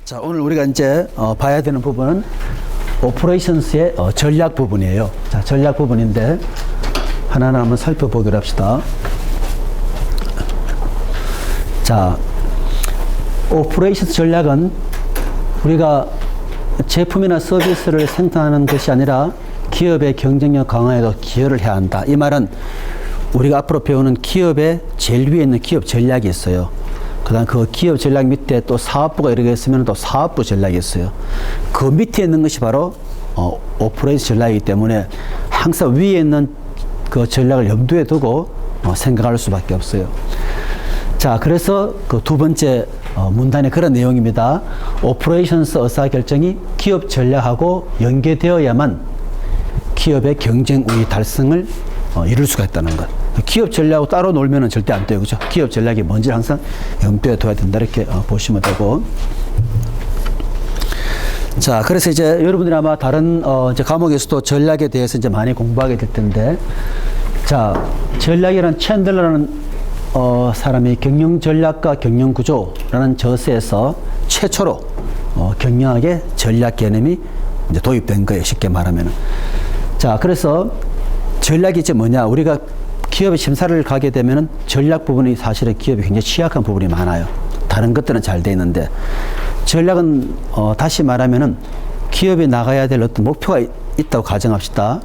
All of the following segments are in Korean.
자, 오늘 우리가 이제 봐야 되는 부분은 오퍼레이션스의 전략 부분이에요. 자, 전략 부분인데 하나하나 한번 살펴보기로 합시다. 자, 오퍼레이션스 전략은 우리가 제품이나 서비스를 생산하는 것이 아니라 기업의 경쟁력 강화에도 기여를 해야 한다. 이 말은 우리가 앞으로 배우는 기업의 제일 위에 있는 기업 전략이 있어요. 그 다음 그 기업 전략 밑에 또 사업부가 여러 개 있으면 또 사업부 전략이 있어요. 그 밑에 있는 것이 바로 오퍼레이션 전략이기 때문에 항상 위에 있는 그 전략을 염두에 두고 생각할 수밖에 없어요. 자, 그래서 그 두 번째 문단에 그런 내용입니다. 오퍼레이션스 의사결정이 기업 전략하고 연계되어야만 기업의 경쟁 우위 달성을 이룰 수가 있다는 것. 기업 전략하고 따로 놀면은 절대 안 돼요. 그죠? 기업 전략이 뭔지 항상 염두에 둬야 된다. 이렇게 보시면 되고. 자, 그래서 이제 여러분들이 아마 다른 이제 과목에서도 전략에 대해서 이제 많이 공부하게 될 텐데, 자, 전략이란 챈들러라는 사람이 경영 전략과 경영 구조라는 저서에서 최초로 경영학의 전략 개념이 이제 도입된 거예요. 쉽게 말하면은. 자, 그래서 전략이 이제 뭐냐? 우리가 기업의 심사를 가게 되면은 전략 부분이 사실은 기업이 굉장히 취약한 부분이 많아요. 다른 것들은 잘 돼 있는데, 전략은 다시 말하면은 기업이 나가야 될 어떤 목표가 있다고 가정합시다.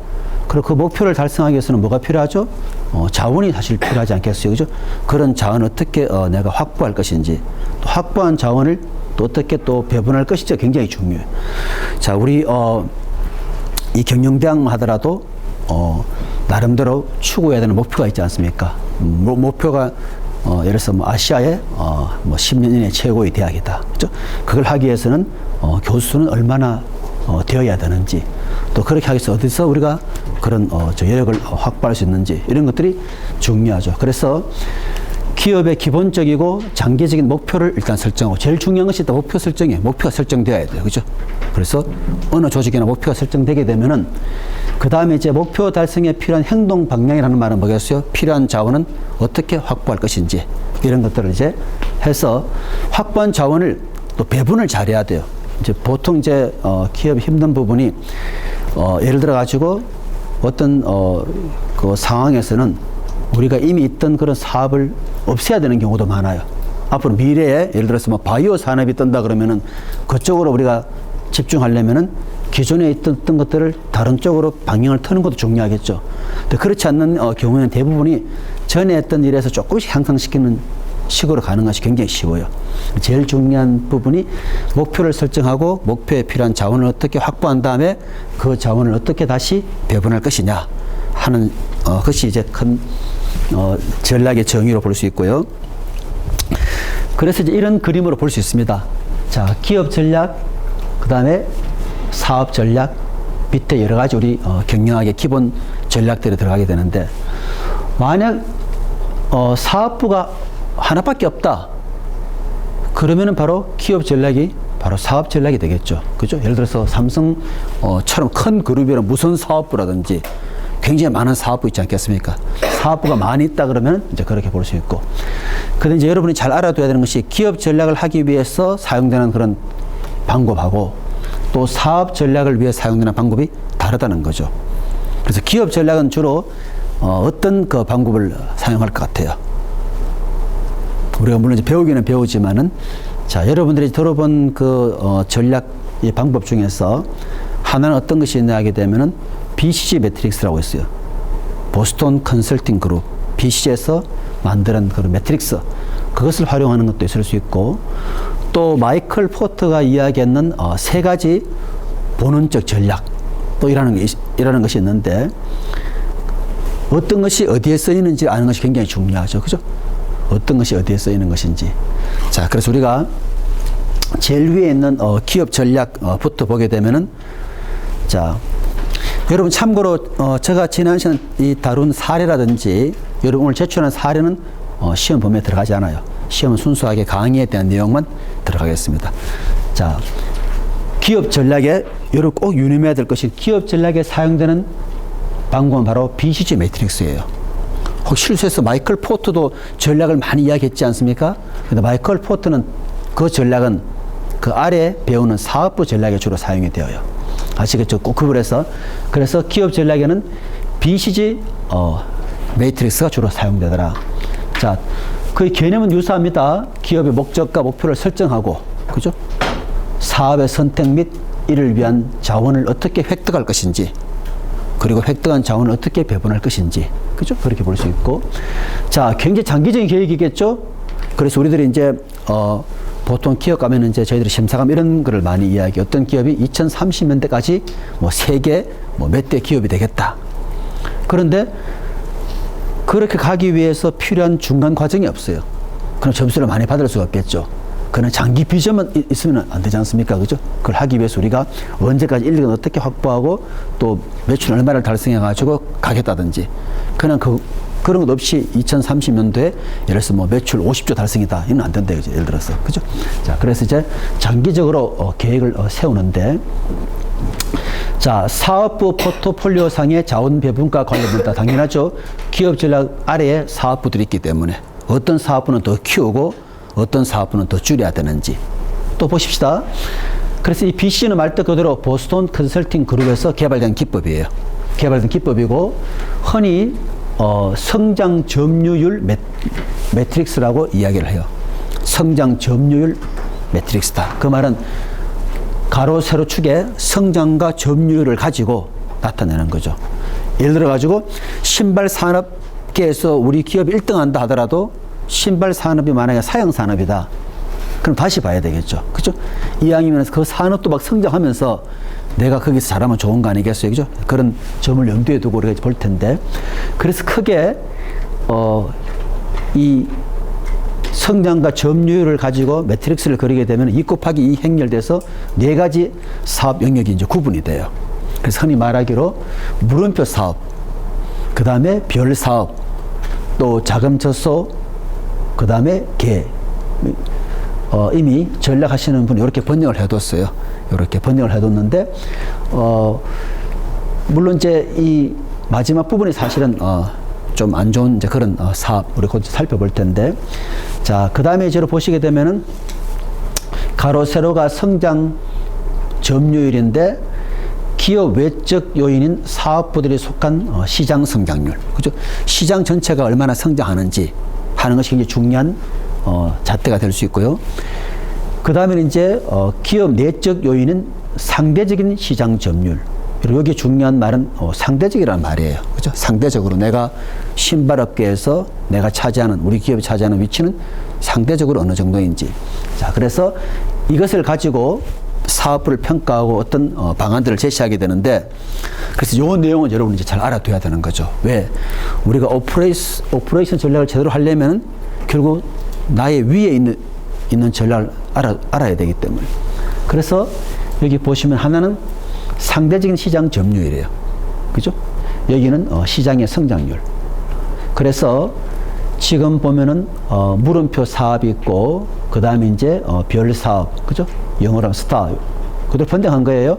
그리고 그 목표를 달성하기 위해서는 뭐가 필요하죠? 자원이 사실 필요하지 않겠어요, 그죠? 그런 자원을 어떻게 내가 확보할 것인지, 또 확보한 자원을 또 어떻게 또 배분할 것인지 굉장히 중요해요. 자, 우리 이 경영대학 하더라도 나름대로 추구해야 되는 목표가 있지 않습니까? 목표가 예를 들어서 뭐 아시아의 뭐 10년 이내 최고의 대학이다. 그죠? 그걸 하기 위해서는 교수는 얼마나 되어야 되는지, 또 그렇게 하기 위해서 어디서 우리가 그런 여력을 확보할 수 있는지, 이런 것들이 중요하죠. 그래서 기업의 기본적이고 장기적인 목표를 일단 설정하고, 제일 중요한 것이 일단 목표 설정이에요. 목표가 설정되어야 돼요. 그죠? 그래서 어느 조직이나 목표가 설정되게 되면은 그 다음에 이제 목표 달성에 필요한 행동 방향이라는 말은 뭐겠어요? 필요한 자원은 어떻게 확보할 것인지, 이런 것들을 이제 해서 확보한 자원을 또 배분을 잘해야 돼요. 이제 보통 이제 기업이 힘든 부분이 예를 들어 가지고 어떤 그 상황에서는 우리가 이미 있던 그런 사업을 없애야 되는 경우도 많아요. 앞으로 미래에 예를 들어서 뭐 바이오 산업이 뜬다 그러면은 그쪽으로 우리가 집중하려면은 기존에 있던 것들을 다른 쪽으로 방향을 트는 것도 중요하겠죠. 근데 그렇지 않는 경우에는 대부분이 전에 했던 일에서 조금씩 향상시키는 식으로 가는 것이 굉장히 쉬워요. 제일 중요한 부분이 목표를 설정하고 목표에 필요한 자원을 어떻게 확보한 다음에 그 자원을 어떻게 다시 배분할 것이냐 하는 것이 이제 큰 전략의 정의로 볼 수 있고요. 그래서 이제 이런 그림으로 볼 수 있습니다. 자, 기업 전략, 그 다음에 사업 전략, 밑에 여러 가지 우리 경영학의 기본 전략들이 들어가게 되는데, 만약 사업부가 하나밖에 없다 그러면은 바로 기업 전략이 바로 사업 전략이 되겠죠. 그죠? 예를 들어서 삼성처럼 큰 그룹이나 무슨 사업부라든지 굉장히 많은 사업부 있지 않겠습니까? 사업부가 많이 있다 그러면 이제 그렇게 볼 수 있고, 근데 이제 여러분이 잘 알아둬야 되는 것이 기업 전략을 하기 위해서 사용되는 그런 방법하고 또 사업 전략을 위해 사용되는 방법이 다르다는 거죠. 그래서 기업 전략은 주로 어떤 그 방법을 사용할 것 같아요? 우리가 물론 이제 배우기는 배우지만은, 자, 여러분들이 들어본 그 전략의 방법 중에서 하나는 어떤 것이 있냐 하게 되면은 BCG 매트릭스라고 있어요. 보스턴 컨설팅 그룹 BCG에서 만드는 그런 매트릭스, 그것을 활용하는 것도 있을 수 있고, 또 마이클 포터가 이야기했는 세 가지 본원적 전략, 또 이라는 것이 있는데, 어떤 것이 어디에 쓰이는지 아는 것이 굉장히 중요하죠. 그죠? 어떤 것이 어디에 쓰이는 것인지. 자, 그래서 우리가 제일 위에 있는 기업 전략부터 보게 되면은, 자, 여러분 참고로 제가 지난 시간 다룬 사례라든지 여러분 오늘 제출한 사례는 시험 범위에 들어가지 않아요. 시험은 순수하게 강의에 대한 내용만 들어가겠습니다. 자, 기업 전략에 여러분 꼭 유념해야 될 것이, 기업 전략에 사용되는 방법은 바로 BCG 매트릭스예요. 혹시 실수해서 마이클 포터도 전략을 많이 이야기했지 않습니까? 근데 마이클 포터는 그 전략은 그 아래 배우는 사업부 전략에 주로 사용이 되어요. 아시겠죠? 꼭 구분해서. 그래서 기업 전략에는 BCG 매트릭스가 주로 사용되더라. 자, 그 개념은 유사합니다. 기업의 목적과 목표를 설정하고, 그죠? 사업의 선택 및 이를 위한 자원을 어떻게 획득할 것인지, 그리고 획득한 자원을 어떻게 배분할 것인지, 그죠? 그렇게 볼 수 있고. 자, 굉장히 장기적인 계획이겠죠? 그래서 우리들이 이제, 보통 기업 가면은 이제 저희들이 심사감 이런 거를 많이 이야기해요. 어떤 기업이 2030년대까지 뭐 세계 뭐 몇 대 기업이 되겠다. 그런데 그렇게 가기 위해서 필요한 중간 과정이 없어요. 그럼 점수를 많이 받을 수가 없겠죠. 그는 장기 비전만 있으면 안 되지 않습니까? 그죠? 그걸 하기 위해서 우리가 언제까지 인력을 어떻게 확보하고 또 매출 얼마를 달성해가지고 가겠다든지. 그냥 그런 것 없이 2030년도에 예를 들어서 뭐 매출 50조 달성이다. 이건 안 된다. 예를 들어서. 그죠? 자, 그래서 이제 장기적으로 계획을 세우는데, 자, 사업부 포트폴리오 상의 자원 배분과 관련된다. 당연하죠. 기업 전략 아래에 사업부들이 있기 때문에 어떤 사업부는 더 키우고 어떤 사업부는 더 줄여야 되는지 또 보십시다. 그래서 이 BC는 말 그대로 보스턴 컨설팅 그룹에서 개발된 기법이에요. 개발된 기법이고, 흔히 성장 점유율 매트릭스라고 이야기를 해요. 성장 점유율 매트릭스다. 그 말은 가로 세로 축에 성장과 점유율을 가지고 나타내는 거죠. 예를 들어 가지고 신발 산업계에서 우리 기업이 1등 한다 하더라도 신발 산업이 만약에 사양 산업이다. 그럼 다시 봐야 되겠죠. 그죠? 이왕이면 그 산업도 막 성장하면서 내가 거기서 잘하면 좋은 거 아니겠어요? 그죠? 그런 점을 염두에 두고 우리가 볼 텐데. 그래서 크게, 이 성장과 점유율을 가지고 매트릭스를 그리게 되면 2 곱하기 2 행렬돼서 4가지 사업 영역이 이제 구분이 돼요. 그래서 흔히 말하기로 물음표 사업, 그 다음에 별 사업, 또 자금 저소, 그 다음에 개. 이미 전략하시는 분이 이렇게 번역을 해뒀어요. 이렇게 번역을 해뒀는데, 물론 이제 이 마지막 부분이 사실은 좀 안 좋은 이제 그런 사업 우리 곧 살펴볼 텐데, 자, 그 다음에 이제 보시게 되면은 가로 세로가 성장 점유율인데 기업 외적 요인인 사업부들이 속한 시장 성장률, 그죠? 시장 전체가 얼마나 성장하는지 하는 것이 굉장히 중요한 잣대가 될 수 있고요. 그 다음에 이제 기업 내적 요인은 상대적인 시장 점유율. 그리고 여기 중요한 말은 상대적이라는 말이에요. 그죠? 상대적으로 내가 신발업계에서 내가 차지하는, 우리 기업이 차지하는 위치는 상대적으로 어느 정도인지. 자, 그래서 이것을 가지고 사업부를 평가하고 어떤 방안들을 제시하게 되는데, 그래서 이 내용은 여러분 이제 잘 알아둬야 되는 거죠. 왜? 우리가 오퍼레이션 전략을 제대로 하려면 결국 나의 위에 있는 전략을 알아야 되기 때문에. 그래서 여기 보시면 하나는 상대적인 시장 점유율이에요. 그죠? 여기는 시장의 성장률. 그래서 지금 보면은 물음표 사업이 있고, 그 다음에 이제 별 사업, 그죠? 영어로 하면 스타. 그대로 번역한 거예요.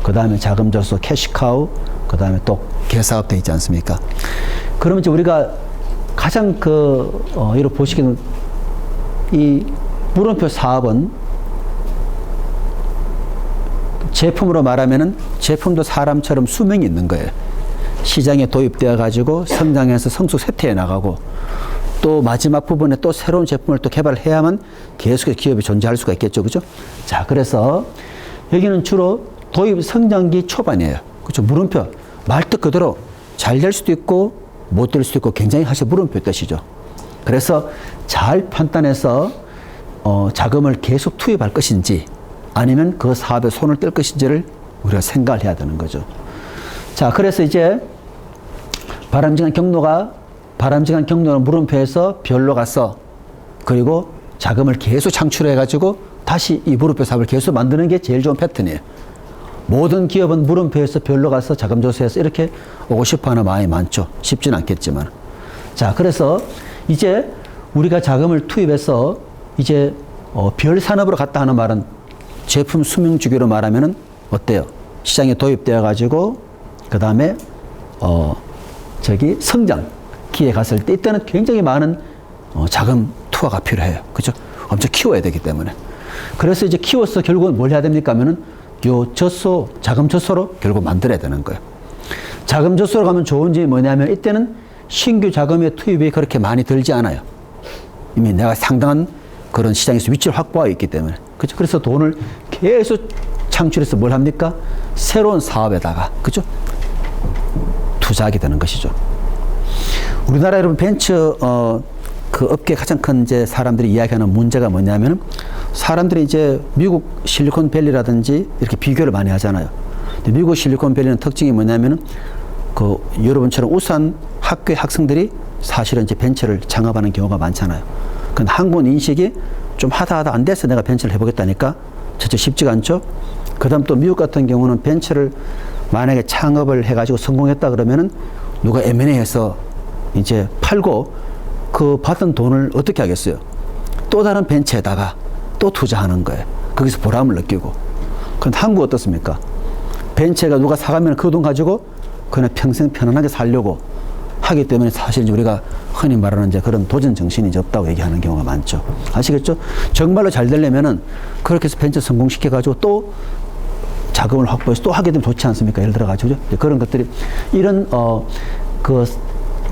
그 다음에 자금 저소, 캐시카우, 그 다음에 또 개사업 돼 있지 않습니까? 그러면 이제 우리가 가장 이렇게 보시기는 이 물음표 사업은 제품으로 말하면은 제품도 사람처럼 수명이 있는 거예요. 시장에 도입되어 가지고 성장해서 성숙 쇠퇴해 나가고, 또 마지막 부분에 또 새로운 제품을 또 개발해야만 계속해서 기업이 존재할 수가 있겠죠. 그죠? 자, 그래서 여기는 주로 도입 성장기 초반이에요. 그죠? 물음표. 말뜻 그대로 잘 될 수도 있고 못 될 수도 있고 굉장히 사실 물음표 뜻이죠. 그래서 잘 판단해서 자금을 계속 투입할 것인지 아니면 그 사업에 손을 뗄 것인지를 우리가 생각을 해야 되는 거죠. 자, 그래서 이제 바람직한 경로는 물음표에서 별로 가서, 그리고 자금을 계속 창출해가지고 다시 이 물음표 사업을 계속 만드는 게 제일 좋은 패턴이에요. 모든 기업은 물음표에서 별로 가서 자금 조사해서 이렇게 오고 싶어 하는 마음이 많죠. 쉽지는 않겠지만. 자, 그래서 이제 우리가 자금을 투입해서 이제 별 산업으로 갔다 하는 말은 제품 수명 주기로 말하면은 어때요? 시장에 도입되어 가지고 그 다음에 성장기에 갔을 때 이때는 굉장히 많은 자금 투하가 필요해요. 그죠? 엄청 키워야 되기 때문에. 그래서 이제 키워서 결국은 뭘 해야 됩니까 하면은 요 젖소, 자금 젖소로 결국 만들어야 되는 거예요. 자금 젖소로 가면 좋은 점이 뭐냐면 이때는 신규 자금의 투입이 그렇게 많이 들지 않아요. 이미 내가 상당한 그런 시장에서 위치를 확보하고 있기 때문에. 그죠? 그래서 돈을 계속 창출해서 뭘 합니까? 새로운 사업에다가, 그죠? 투자하게 되는 것이죠. 우리나라 여러분 벤처, 그 업계 가장 큰 이제 사람들이 이야기하는 문제가 뭐냐면 사람들이 이제 미국 실리콘밸리라든지 이렇게 비교를 많이 하잖아요. 근데 미국 실리콘밸리는 특징이 뭐냐면은 그 여러분처럼 우수한 학교의 학생들이 사실은 이제 벤처를 창업하는 경우가 많잖아요. 근데 한국은 인식이 좀 하다 안 돼서 내가 벤처를 해보겠다니까 진짜 쉽지가 않죠. 그 다음 또 미국 같은 경우는 벤처를 만약에 창업을 해가지고 성공했다 그러면은 누가 M&A 해서 이제 팔고 그 받은 돈을 어떻게 하겠어요? 또 다른 벤처에다가 또 투자하는 거예요. 거기서 보람을 느끼고. 그런데 한국 어떻습니까? 벤처가 누가 사가면 그 돈 가지고 그냥 평생 편안하게 살려고 하기 때문에 사실 이제 우리가 흔히 말하는 이제 그런 도전 정신이 이제 없다고 얘기하는 경우가 많죠. 아시겠죠? 정말로 잘 되려면은 그렇게 해서 벤처 성공시켜가지고 또 자금을 확보해서 또 하게 되면 좋지 않습니까? 예를 들어가지고 그런 것들이 이런 그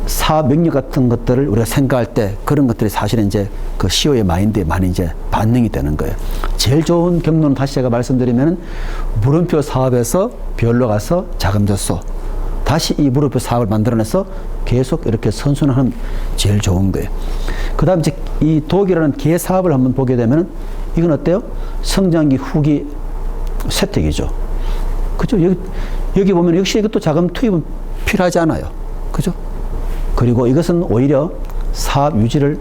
사업 명령 같은 것들을 우리가 생각할 때 그런 것들이 사실은 이제 그 CEO의 마인드에 많이 이제 반영이 되는 거예요. 제일 좋은 경로는 다시 제가 말씀드리면은 물음표 사업에서 별로 가서 자금 줬소. 다시 이 물음표 사업을 만들어내서 계속 이렇게 선순환하면 제일 좋은 거예요. 그 다음 이제 이 독이라는 개 사업을 한번 보게 되면은 이건 어때요? 성장기 후기 세택이죠. 그죠? 여기 보면 역시 이것도 자금 투입은 필요하지 않아요. 그죠? 그리고 이것은 오히려 사업 유지를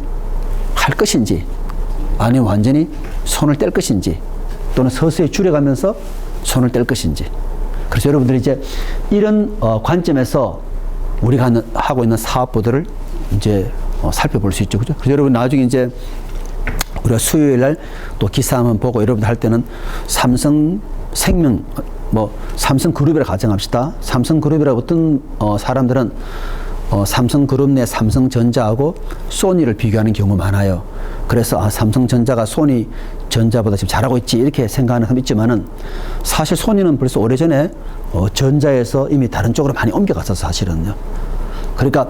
할 것인지 아니면 완전히 손을 뗄 것인지 또는 서서히 줄여가면서 손을 뗄 것인지. 그래서 여러분들이 이제 이런 관점에서 우리가 하고 있는 사업부들을 이제 살펴볼 수 있죠. 그죠? 그래서 여러분 나중에 이제 우리가 수요일 날 또 기사 한번 보고 여러분들 할 때는 삼성생명, 삼성그룹이라 가정합시다. 삼성그룹이라고 어떤 사람들은 삼성그룹 내 삼성전자하고 소니를 비교하는 경우 많아요. 그래서 삼성전자가 소니전자보다 지금 잘하고 있지 이렇게 생각하는 사람이 있지만은 사실 소니는 벌써 오래전에 전자에서 이미 다른 쪽으로 많이 옮겨갔어서 사실은요. 그러니까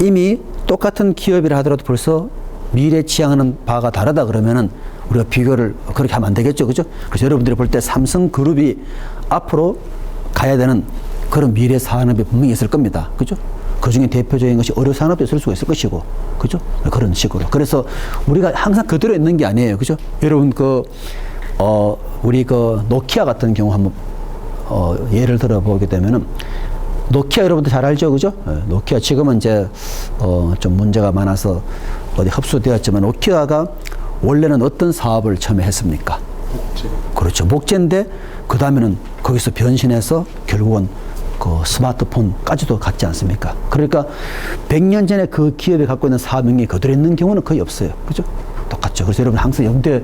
이미 똑같은 기업이라 하더라도 벌써 미래 지향하는 바가 다르다 그러면은 우리가 비교를 그렇게 하면 안 되겠죠. 그죠? 그래서 여러분들이 볼 때 삼성그룹이 앞으로 가야 되는 그런 미래 산업이 분명히 있을 겁니다. 그죠? 그 중에 대표적인 것이 의료산업도 있을 수가 있을 것이고, 그죠? 그런 식으로. 그래서 우리가 항상 그대로 있는 게 아니에요. 그죠? 여러분, 우리 노키아 같은 경우 한번, 예를 들어보게 되면은, 노키아 여러분들 잘 알죠? 그죠? 노키아 지금은 이제, 좀 문제가 많아서 어디 흡수되었지만, 노키아가 원래는 어떤 사업을 처음에 했습니까? 목재. 그렇죠. 목재인데, 그 다음에는 거기서 변신해서 결국은 그 스마트폰까지도 갔지 않습니까? 그러니까 100년 전에 그 기업이 갖고 있는 사업 능력이 그대로 있는 경우는 거의 없어요. 그죠? 똑같죠. 그래서 여러분 항상 염두에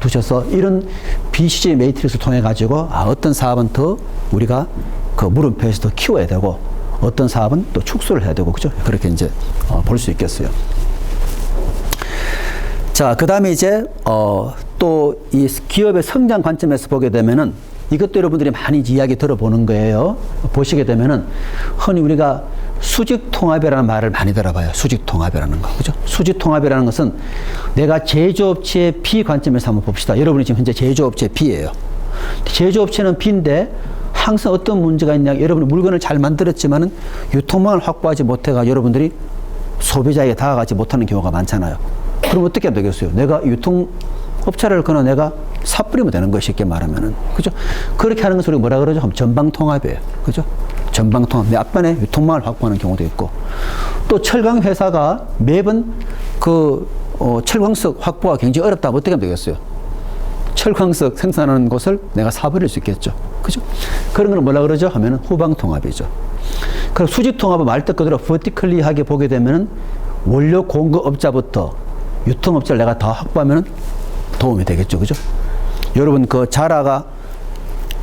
두셔서 이런 BCG 매트릭스를 통해 가지고 어떤 사업은 더 우리가 그 물음표에서 더 키워야 되고 어떤 사업은 또 축소를 해야 되고 그죠? 그렇게 이제 볼 수 있겠어요. 자, 그 다음에 이제 또 이 기업의 성장 관점에서 보게 되면은 이것도 여러분들이 많이 이야기 들어보는 거예요. 보시게 되면은 흔히 우리가 수직통합이라는 말을 많이 들어봐요. 수직통합이라는 거. 그죠? 수직통합이라는 것은 내가 제조업체의 B 관점에서 한번 봅시다. 여러분이 지금 현재 제조업체 B예요. 제조업체는 B인데 항상 어떤 문제가 있냐. 여러분이 물건을 잘 만들었지만은 유통망을 확보하지 못해가 여러분들이 소비자에게 다가가지 못하는 경우가 많잖아요. 그럼 어떻게 하면 되겠어요? 내가 유통업체를 끊어 내가 사뿌리면 되는 거예요. 쉽게 말하면은. 그죠? 그렇게 하는 것을 우리가 뭐라 그러죠? 전방통합이에요. 그죠? 전방통합. 내 앞면에 유통망을 확보하는 경우도 있고. 또 철강 회사가 매번 철광석 확보가 굉장히 어렵다면 어떻게 하면 되겠어요? 철광석 생산하는 곳을 내가 사버릴 수 있겠죠. 그죠? 그런 걸 뭐라 그러죠? 하면은 후방통합이죠. 그럼 수직통합은 말 그대로 버티컬리하게 보게 되면은 원료 공급업자부터 유통업자를 내가 다 확보하면은 도움이 되겠죠. 그죠? 여러분, 자라가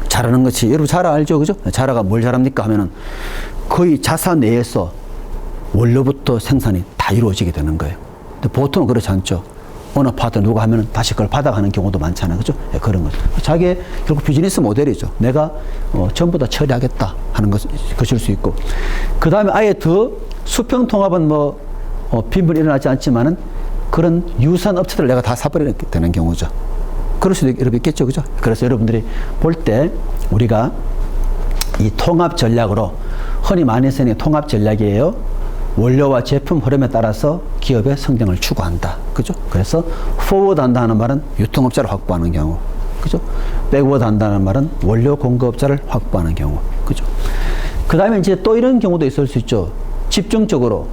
잘하는 것이, 여러분 자라 알죠? 그죠? 자라가 뭘 잘합니까? 하면은 거의 자사 내에서 원료부터 생산이 다 이루어지게 되는 거예요. 근데 보통은 그렇지 않죠. 어느 파트 누가 하면 다시 그걸 받아가는 경우도 많잖아요. 그죠? 예, 그런 거죠. 자기의 결국 비즈니스 모델이죠. 내가 전부 다 처리하겠다 하는 것일 수 있고. 그 다음에 아예 더 수평 통합은 빈번히 일어나지 않지만은 그런 유사한 업체들을 내가 다 사버리게 되는 경우죠. 그럴 수도 있겠죠. 그죠? 그래서 여러분들이 볼 때 우리가 이 통합 전략으로 흔히 많이 쓰는 통합 전략이에요. 원료와 제품 흐름에 따라서 기업의 성장을 추구한다. 그죠? 그래서 포워드 한다는 말은 유통업자를 확보하는 경우. 그죠? 백워드 한다는 말은 원료 공급업자를 확보하는 경우. 그죠? 그 다음에 이제 또 이런 경우도 있을 수 있죠. 집중적으로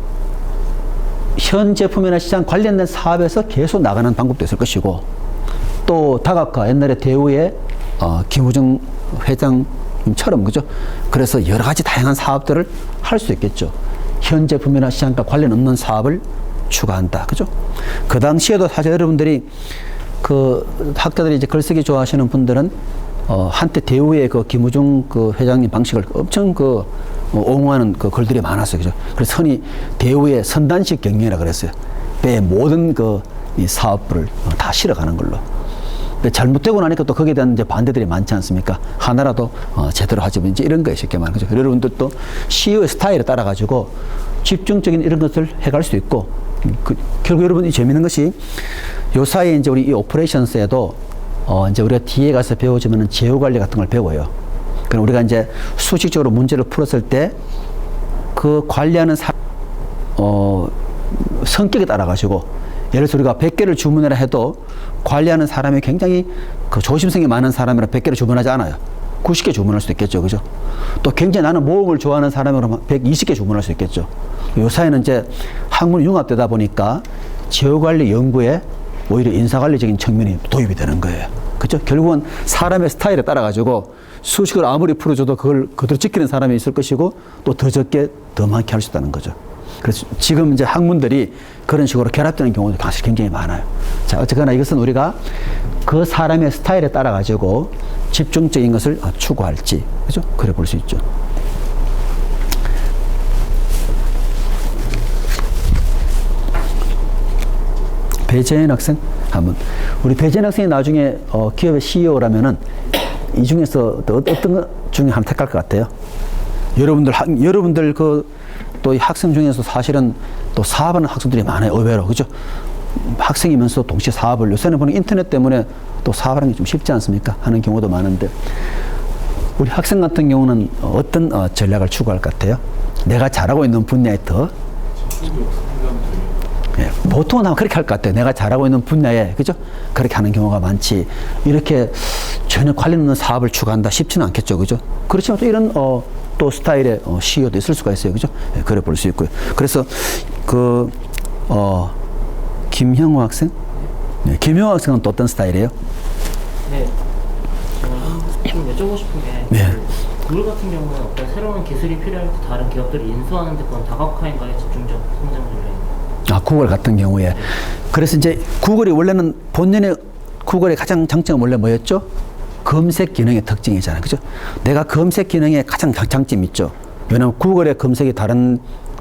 현 제품이나 시장 관련된 사업에서 계속 나가는 방법도 있을 것이고, 또 다각화, 옛날에 대우의 김우중 회장처럼, 그죠? 그래서 여러 가지 다양한 사업들을 할 수 있겠죠. 현 제품이나 시장과 관련 없는 사업을 추가한다. 그죠? 그 당시에도 사실 여러분들이 그 학자들이 이제 글쓰기 좋아하시는 분들은 한때 대우의 그 김우중 그 회장님 방식을 엄청 옹호하는 그 글들이 많았어요. 그죠? 그래서 흔히 대우의 선단식 경영이라 그랬어요. 배 모든 이 사업을 다 실어가는 걸로. 근데 잘못되고 나니까 또 거기에 대한 이제 반대들이 많지 않습니까? 하나라도 제대로 하지 이제 이런 거에 쉽게 말하는 거죠. 여러분들도 CEO의 스타일에 따라 가지고 집중적인 이런 것을 해갈 수 있고, 결국 여러분이 재밌는 것이 요 사이에 이제 우리 이 오퍼레이션스에도 이제 우리가 뒤에 가서 배워주면은 제휴 관리 같은 걸 배워요. 그럼 우리가 이제 수식적으로 문제를 풀었을 때 그 관리하는 성격에 따라 가지고, 예를 들어서 우리가 100개를 주문해라 해도 관리하는 사람이 굉장히 그 조심성이 많은 사람이라 100개를 주문하지 않아요. 90개 주문할 수도 있겠죠. 그죠? 또 굉장히 나는 모험을 좋아하는 사람이라면 120개 주문할 수 있겠죠. 요 사이는 이제 학문이 융합되다 보니까 제휴관리 연구에 오히려 인사관리적인 측면이 도입이 되는 거예요. 그죠? 결국은 사람의 스타일에 따라 가지고 수식을 아무리 풀어줘도 그걸 그대로 지키는 사람이 있을 것이고, 또 더 적게 더 많게 할 수 있다는 거죠. 그래서 지금 이제 학문들이 그런 식으로 결합되는 경우도 사실 굉장히 많아요. 자, 어쨌거나 이것은 우리가 그 사람의 스타일에 따라 가지고 집중적인 것을 추구할지, 그죠? 그래 볼 수 있죠. 배재현 학생 한번. 우리 배재현 학생이 나중에 기업의 CEO라면은 이 중에서 어떤 것 중에 한번 택할 것 같아요? 여러분들 또 이 학생 중에서 사실은 또 사업하는 학생들이 많아요. 의외로. 그죠? 학생이면서 동시에 사업을, 요새는 보는 인터넷 때문에 또 사업하는 게 좀 쉽지 않습니까? 하는 경우도 많은데, 우리 학생 같은 경우는 어떤 전략을 추구할 것 같아요? 내가 잘하고 있는 분야에 더? 예, 보통은 아마 그렇게 할 것 같아요. 내가 잘하고 있는 분야에, 그죠? 그렇게 하는 경우가 많지. 이렇게 전혀 관련 없는 사업을 추구한다 쉽지는 않겠죠. 그죠? 그렇지만 또 이런, 또 스타일의 CEO도 있을 수가 있어요. 그죠? 예, 그래 볼 수 있고요. 그래서 김형우 학생? 네, 김형우 학생은 또 어떤 스타일이에요? 네. 좀 여쭤보고 싶은 게, 네. 구글 같은 경우는 어떤 새로운 기술이 필요할 때 다른 기업들을 인수하는 데 그건 다각화인가요? 집중적 성장 전략인가요? 구글 같은 경우에. 그래서 이제 구글이 원래는 본연의 구글의 가장 장점은 원래 뭐였죠? 검색 기능의 특징이잖아요. 그죠? 내가 검색 기능에 가장 장점이 있죠. 왜냐하면 구글의 검색이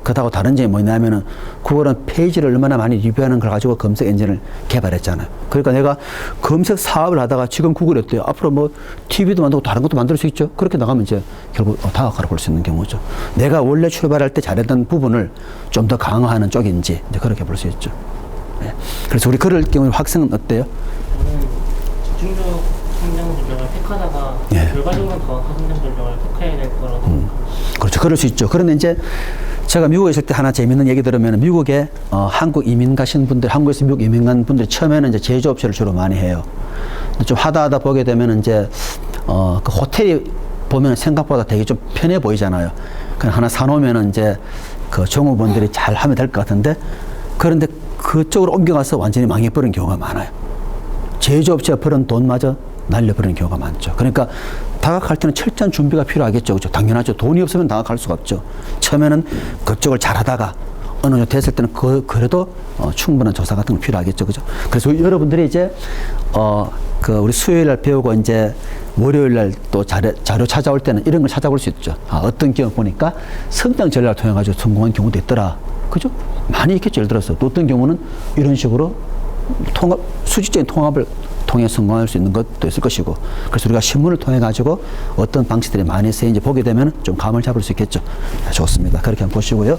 그하고 다른 점이 뭐냐면은 구글은 페이지를 얼마나 많이 리뷰하는 걸 가지고 검색 엔진을 개발했잖아요. 그러니까 내가 검색 사업을 하다가 지금 구글이 어때요? 앞으로 뭐 TV도 만들고 다른 것도 만들 수 있죠. 그렇게 나가면 이제 결국 다각화로 볼 수 있는 경우죠. 내가 원래 출발할 때 잘했던 부분을 좀 더 강화하는 쪽인지 이제 그렇게 볼 수 있죠. 네. 그래서 우리 그럴 경우 학생은 어때요? 저는 집중적 성장 전략을 택하다가 예. 결과적으로는 다각화 성장 전략을 택해야 될 거라고 생각합니다. 그렇죠. 그럴 수 있죠. 그런데 이제 제가 미국에 있을 때 하나 재밌는 얘기 들으면, 미국에 한국 이민 가신 분들, 한국에서 미국 이민 간 분들이 처음에는 이제 제조업체를 주로 많이 해요. 좀 하다 보게 되면 이제 그 호텔이 보면 생각보다 되게 좀 편해 보이잖아요. 그냥 하나 사놓으면 이제 그 종업원들이 잘 하면 될 것 같은데, 그런데 그쪽으로 옮겨가서 완전히 망해버린 경우가 많아요. 제조업체가 버는 돈마저 날려버리는 경우가 많죠. 그러니까 다각할 때는 철저한 준비가 필요하겠죠. 그죠? 당연하죠. 돈이 없으면 다각할 수가 없죠. 처음에는 그쪽을 잘하다가 어느 정도 됐을 때는 그래도 충분한 조사 같은 거 필요하겠죠. 그죠? 그래서 여러분들이 이제 우리 수요일 날 배우고 이제 월요일 날 또 자료 찾아올 때는 이런 걸 찾아볼 수 있죠. 어떤 기업 보니까 성장 전략을 통해 가지고 성공한 경우도 있더라. 그죠? 많이 있겠죠. 예를 들어서 또 어떤 경우는 이런 식으로 수직적인 통합을 통해 성공할 수 있는 것도 있을 것이고, 그래서 우리가 신문을 통해 가지고 어떤 방식들이 많이 쓰이는지 보게 되면 좀 감을 잡을 수 있겠죠. 좋습니다. 그렇게 한번 보시고요.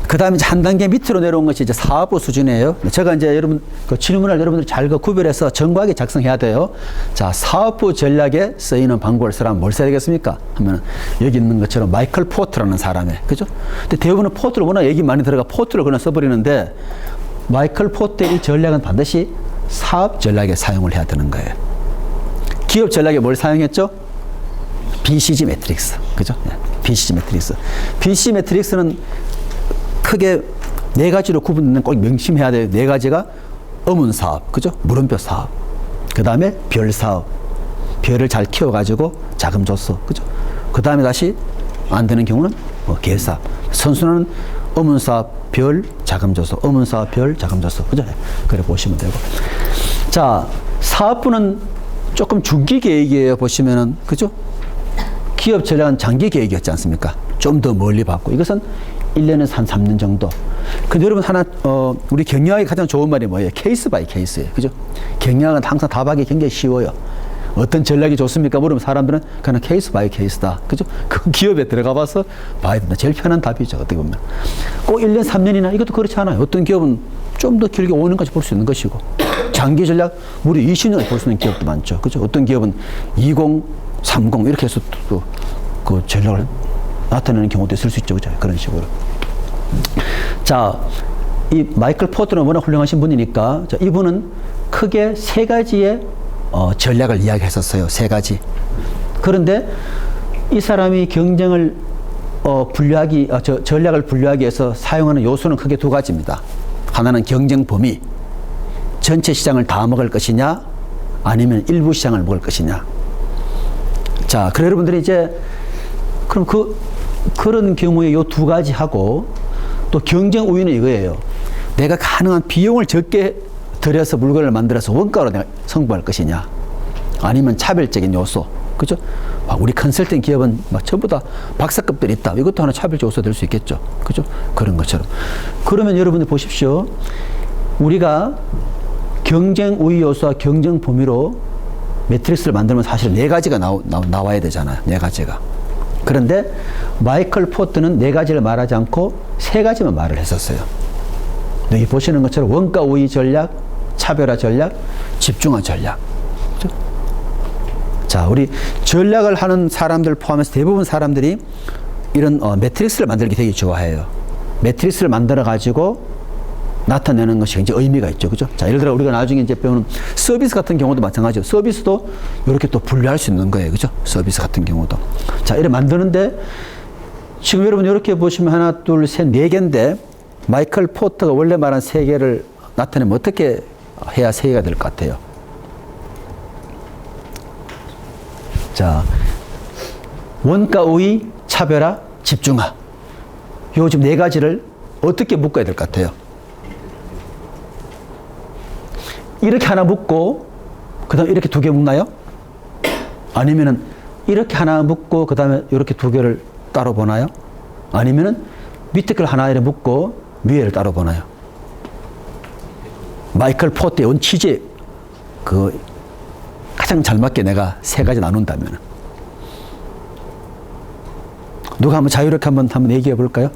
그 다음에 한 단계 밑으로 내려온 것이 이제 사업부 수준이에요. 제가 이제 여러분, 그 질문을 여러분들이 잘 구별해서 정확하게 작성해야 돼요. 자, 사업부 전략에 쓰이는 방법을 쓰라면 뭘 써야 되겠습니까? 하면 여기 있는 것처럼 마이클 포트라는 사람의, 그죠? 근데 대부분은 포트를 워낙 얘기 많이 들어가 포트를 그냥 써버리는데, 마이클 포트의 이 전략은 반드시 사업 전략에 사용을 해야 되는 거예요. 기업 전략에 뭘 사용했죠? BCG 매트릭스. 그죠? BCG 매트릭스. BCG 매트릭스는 크게 네 가지로 구분되는 꼭 명심해야 돼요. 네 가지가 어문 사업, 그죠? 물음표 사업. 그 다음에 별 사업. 별을 잘 키워가지고 자금 줬어. 그죠? 그 다음에 다시 안 되는 경우는 개 사업. 선순환은 어문 사업, 별, 자금 줘서. 어문 사업, 별, 자금 줘서. 그죠? 그래 보시면 되고. 자, 사업부는 조금 중기 계획이에요. 보시면은. 그죠? 기업 전략은 장기 계획이었지 않습니까? 좀 더 멀리 봤고. 이것은 1년에서 한 3년 정도. 근데 여러분 하나, 우리 경영학이 가장 좋은 말이 뭐예요? 케이스 바이 케이스예요. 그죠? 경영학은 항상 답하기 굉장히 쉬워요. 어떤 전략이 좋습니까? 물으면 사람들은 그냥 케이스 바이 케이스다. 그죠? 그 기업에 들어가 봐서 봐야 된다. 제일 편한 답이죠. 어떻게 보면. 꼭 1년, 3년이나 이것도 그렇지 않아요. 어떤 기업은 좀 더 길게 5년까지 볼 수 있는 것이고. 장기 전략, 무려 20년을 볼 수 있는 기업도 많죠. 그죠? 어떤 기업은 20, 30 이렇게 해서 또 그 전략을 나타내는 경우도 있을 수 있죠. 그죠? 그런 식으로. 자, 이 마이클 포트는 워낙 훌륭하신 분이니까, 자, 이분은 크게 세 가지의 전략을 이야기했었어요. 세 가지. 그런데 이 사람이 경쟁을 전략을 분류하기 위해서 사용하는 요소는 크게 두 가지입니다. 하나는 경쟁 범위. 전체 시장을 다 먹을 것이냐, 아니면 일부 시장을 먹을 것이냐. 자, 그래 여러분들이 이제 그럼 그런 경우에 요 두 가지 하고, 또 경쟁 우위는 이거예요. 내가 가능한 비용을 적게 들여서 물건을 만들어서 원가로 내가 승부할 것이냐, 아니면 차별적인 요소. 그죠? 우리 컨설팅 기업은 막 전부 다 박사급들이 있다. 이것도 하나 차별적 요소 될 수 있겠죠. 그죠? 그런 것처럼. 그러면 여러분들 보십시오. 우리가 경쟁 우위 요소와 경쟁 범위로 매트릭스를 만들면 사실 네 가지가 나와야 되잖아요. 네 가지가. 그런데 마이클 포트는 네 가지를 말하지 않고 세 가지만 말을 했었어요. 여기 보시는 것처럼 원가 우위 전략, 차별화 전략, 집중화 전략. 그렇죠? 자, 우리 전략을 하는 사람들 포함해서 대부분 사람들이 이런 매트릭스를 만들기 되게 좋아해요. 매트릭스를 만들어 가지고 나타내는 것이 굉장히 의미가 있죠. 그죠? 자, 예를 들어 우리가 나중에 이제 배우는 서비스 같은 경우도 마찬가지죠. 서비스도 이렇게 또 분류할 수 있는 거예요. 그죠? 서비스 같은 경우도. 자, 이렇게 만드는데 지금 여러분 이렇게 보시면 하나, 둘, 셋, 네 개인데 마이클 포터가 원래 말한 세 개를 나타내면 어떻게 해야 세 개가 될 것 같아요? 자, 원가 우위, 차별화, 집중화. 요 지금 네 가지를 어떻게 묶어야 될 것 같아요? 이렇게 하나 묶고 그 다음에 이렇게 두 개 묶나요? 아니면은 이렇게 하나 묶고 그 다음에 이렇게 두 개를 따로 보나요? 아니면은 밑에 걸 하나 이렇게 묶고 위에를 따로 보나요? 마이클 포트의 원취지 그 가장 잘 맞게 내가 세 가지 나눈다면 누가 한번 자유롭게 한번 얘기해 볼까요?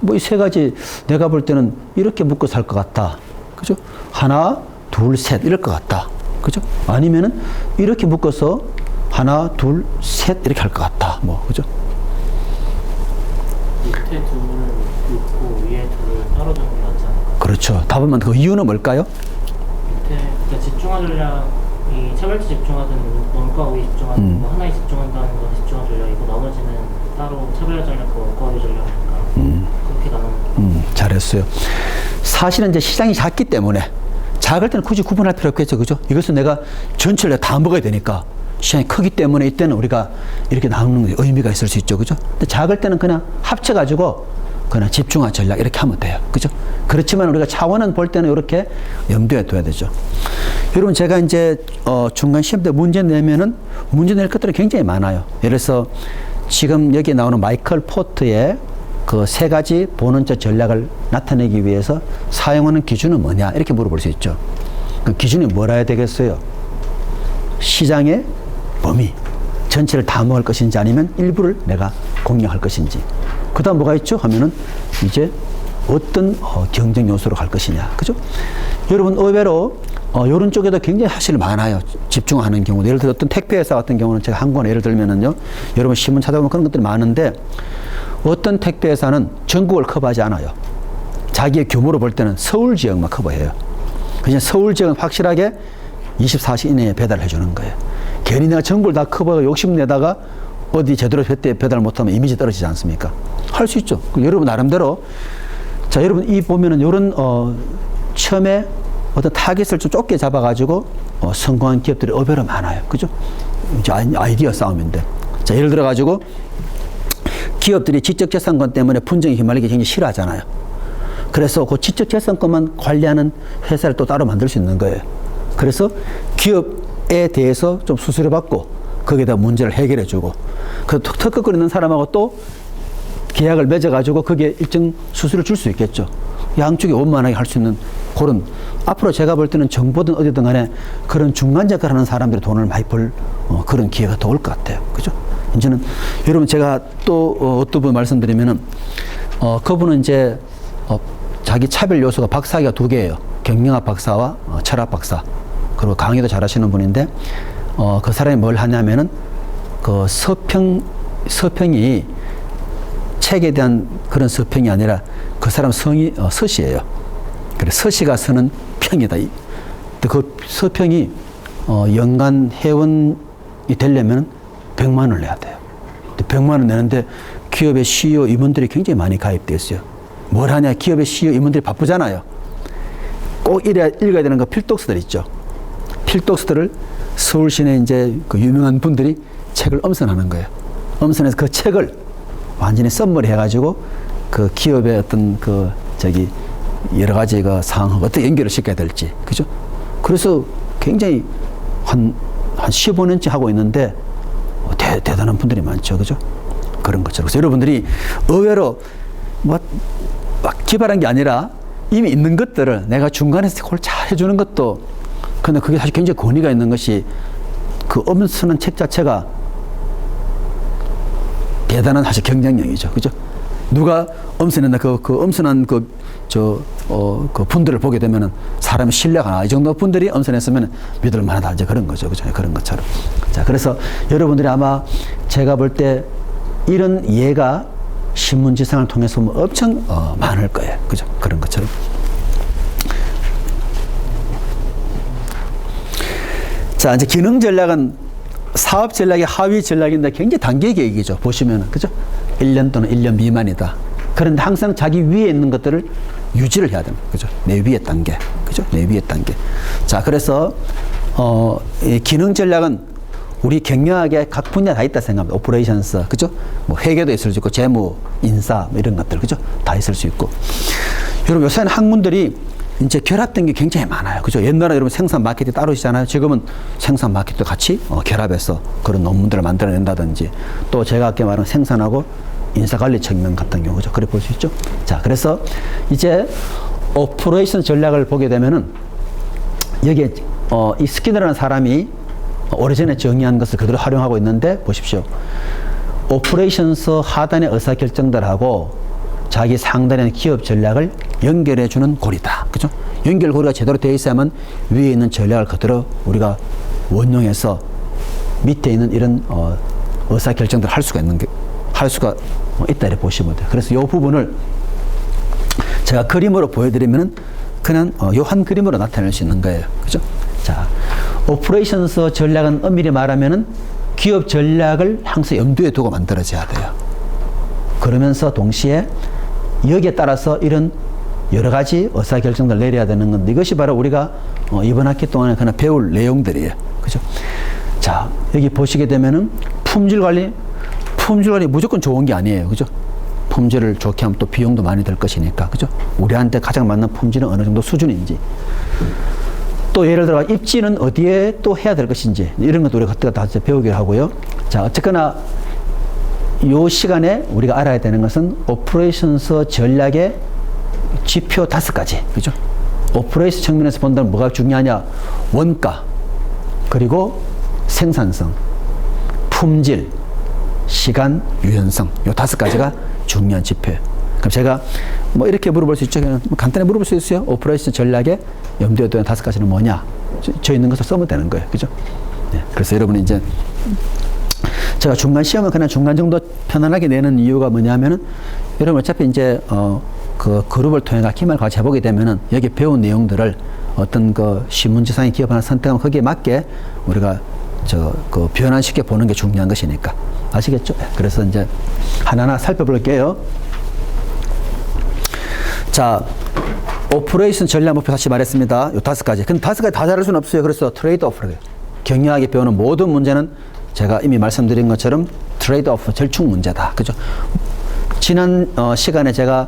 뭐 이 세 가지 내가 볼 때는 이렇게 묶어서 할 것 같다. 그죠? 하나, 둘, 셋 이럴 것 같다. 그죠? 아니면은 이렇게 묶어서 하나, 둘, 셋 이렇게 할 것 같다. 뭐 그죠? 밑에 둘을 묶고 위에 둘을 따로 두는 게 낫지 않을까요? 그렇죠. 답은 그 이유는 뭘까요? 밑에 그러니까 집중화 전략이 차별적 집중화든 원가 우위 집중화든 뭐 하나에 집중한다는 건 집중화 전략이고 나머지는 따로 차별화 전략과 원가 우위 전략이니까 그렇게 나누는 게 잘했어요. 사실은 이제 시장이 작기 때문에 작을 때는 굳이 구분할 필요 없겠죠. 그죠? 이것은 내가 전체를 다 먹어야 되니까 시장이 크기 때문에 이때는 우리가 이렇게 나누는 게 의미가 있을 수 있죠. 그죠? 근데 작을 때는 그냥 합쳐가지고 그냥 집중화 전략 이렇게 하면 돼요. 그죠? 그렇지만 우리가 차원은 볼 때는 이렇게 염두에 둬야 되죠. 여러분 제가 이제 중간 시험 때 문제 내면은 문제 낼 것들이 굉장히 많아요. 예를 들어서 지금 여기 나오는 마이클 포트의 그 세 가지 본원적 전략을 나타내기 위해서 사용하는 기준은 뭐냐 이렇게 물어볼 수 있죠. 그 기준이 뭐라 해야 되겠어요? 시장의 범위 전체를 다 먹을 것인지 아니면 일부를 내가 공략할 것인지. 그 다음 뭐가 있죠? 하면은 이제 어떤 경쟁 요소로 갈 것이냐. 그죠? 여러분 의외로 이런 쪽에도 굉장히 사실 많아요. 집중하는 경우. 예를 들어 어떤 택배회사 같은 경우는 제가 한 권 예를 들면은요. 여러분 신문 찾아보면 그런 것들이 많은데 어떤 택배회사는 전국을 커버하지 않아요. 자기의 규모로 볼 때는 서울 지역만 커버해요. 그냥 서울 지역은 확실하게 24시 이내에 배달을 해주는 거예요. 괜히 내가 전국을 다 커버하고 욕심내다가 어디 제대로 때 배달 못하면 이미지 떨어지지 않습니까? 할 수 있죠. 여러분 나름대로 자 여러분 이 보면은 이런 처음에 어떤 타깃을 좀 좁게 잡아가지고 성공한 기업들이 의외로 많아요. 그죠? 이제 아이디어 싸움인데 자 예를 들어가지고 기업들이 지적재산권 때문에 분쟁에 휘말리기 굉장히 싫어하잖아요. 그래서 그 지적재산권만 관리하는 회사를 또 따로 만들 수 있는 거예요. 그래서 기업에 대해서 좀 수수료 받고 거기에다 문제를 해결해 주고 그 턱턱거리는 사람하고 또 계약을 맺어가지고 거기에 일정 수수료를 줄 수 있겠죠. 양쪽이 원만하게 할 수 있는 그런 앞으로 제가 볼 때는 정보든 어디든 간에 그런 중간 역할을 하는 사람들이 돈을 많이 벌 그런 기회가 더 올 것 같아요. 그죠? 이제는 여러분 제가 또 어떤 분 말씀드리면은 그분은 이제 자기 차별 요소가 박사학위가 2개예요. 경영학 박사와 철학 박사. 그리고 강의도 잘하시는 분인데 그 사람이 뭘 하냐면은 그 서평이 책에 대한 그런 서평이 아니라 그 사람 성이 서시예요. 그래 서시가 쓰는 평이다. 그 서평이 연간 회원이 되려면 100만 원을 내야 돼요. 100만 원 내는데 기업의 CEO 임원들이 굉장히 많이 가입되어 있어요. 뭘 하냐? 기업의 CEO 임원들이 바쁘잖아요. 꼭 읽어야 되는 거 필독서들 있죠. 필독서들을 서울 시내 이제 그 유명한 분들이 책을 엄선하는 거예요. 엄선해서 그 책을 완전히 썸머리 해가지고 그 기업의 어떤 그 여러 가지 그 상황하고 어떻게 연결을 시켜야 될지. 그죠? 그래서 굉장히 한 15년째 하고 있는데 대단한 분들이 많죠. 그죠? 그런 것처럼. 그래서 여러분들이 의외로 막 기발한 게 아니라 이미 있는 것들을 내가 중간에서 그걸 잘 해주는 것도 근데 그게 사실 굉장히 권위가 있는 것이 그 엄선한 책 자체가 대단한 사실 경쟁력이죠. 그죠? 누가 엄선했나 그 엄선한 그 분들을 보게 되면은 사람이 신뢰가 이 정도 분들이 엄선했으면 믿을 만하다. 이제 그런 거죠. 그죠? 그런 것처럼. 자, 그래서 여러분들이 아마 제가 볼 때 이런 예가 신문지상을 통해서 보면 엄청 많을 거예요. 그죠? 그런 것처럼. 자, 이제 기능 전략은 사업 전략의 하위 전략인데 굉장히 단계 계획이죠. 보시면은. 그죠? 1년 또는 1년 미만이다. 그런데 항상 자기 위에 있는 것들을 유지를 해야 됩니다. 그죠? 내 위의 단계. 그죠? 내 위의 단계. 자, 그래서, 이 기능 전략은 우리 경영학에 각 분야 다 있다 생각합니다. 오퍼레이션스. 그죠? 뭐 회계도 있을 수 있고, 재무, 인사, 뭐 이런 것들. 그죠? 다 있을 수 있고. 여러분, 요새는 학문들이 이제 결합된 게 굉장히 많아요. 그죠? 옛날에 여러분 생산 마케팅 따로 있잖아요. 지금은 생산 마케팅도 같이 결합해서 그런 논문들을 만들어낸다든지 또 제가 아까 말한 생산하고 인사관리 측면 같은 경우죠. 그래 볼 수 있죠. 자, 그래서 이제 오퍼레이션 전략을 보게 되면은 여기에 이 스키너라는 사람이 오래전에 정의한 것을 그대로 활용하고 있는데 보십시오. 오퍼레이션스 하단의 의사결정들하고 자기 상단의 기업 전략을 연결해주는 고리다. 그죠? 연결 고리가 제대로 되어 있어야만 위에 있는 전략을 그대로 우리가 원용해서 밑에 있는 이런 의사결정들을 할 수가 있다 이렇게 보시면 돼요. 그래서 이 부분을 제가 그림으로 보여드리면은 그냥 요 한 그림으로 나타낼 수 있는 거예요. 그죠? 자, 오퍼레이션스 전략은 엄밀히 말하면은 기업 전략을 항상 염두에 두고 만들어져야 돼요. 그러면서 동시에 여기에 따라서 이런 여러 가지 의사결정들을 내려야 되는 건데 이것이 바로 우리가 이번 학기 동안에 그냥 배울 내용들이에요. 그죠? 자, 여기 보시게 되면은 품질 관리 무조건 좋은 게 아니에요. 그죠? 품질을 좋게 하면 또 비용도 많이 들 것이니까. 그죠? 우리한테 가장 맞는 품질은 어느 정도 수준인지. 또 예를 들어 입지는 어디에 또 해야 될 것인지 이런 것도 우리가 그때가 다 배우기로 하고요. 자, 어쨌거나 요 시간에 우리가 알아야 되는 것은 오퍼레이션스 전략의 지표 5가지. 그죠? 오퍼레이션 측면에서 본다면 뭐가 중요하냐? 원가, 그리고 생산성, 품질, 시간, 유연성. 요 5가지가 중요한 지표예요. 그럼 제가 뭐 이렇게 물어볼 수 있죠. 그냥 간단히 물어볼 수 있어요. 오퍼레이션 전략에 염두에 두는 5가지는 뭐냐? 저 있는 것을 써면 되는 거예요. 그죠? 네. 그래서 여러분이 이제 제가 중간 시험은 그냥 중간 정도 편안하게 내는 이유가 뭐냐면은 여러분 어차피 이제 그 그룹을 통해 기말 과제 해보게 되면은 여기 배운 내용들을 어떤 그 신문지상의 기업 하나 선택하면 거기에 맞게 우리가 그 변환시켜 보는 게 중요한 것이니까 아시겠죠? 그래서 이제 하나하나 살펴볼게요. 자, 오퍼레이션 전략 목표 다시 말했습니다. 요 5가지. 근데 5가지 다 잘할 수는 없어요. 그래서 트레이드 오프를 경영하게 배우는 모든 문제는 제가 이미 말씀드린 것처럼 트레이드 오프 절충 문제다. 그죠? 지난 시간에 제가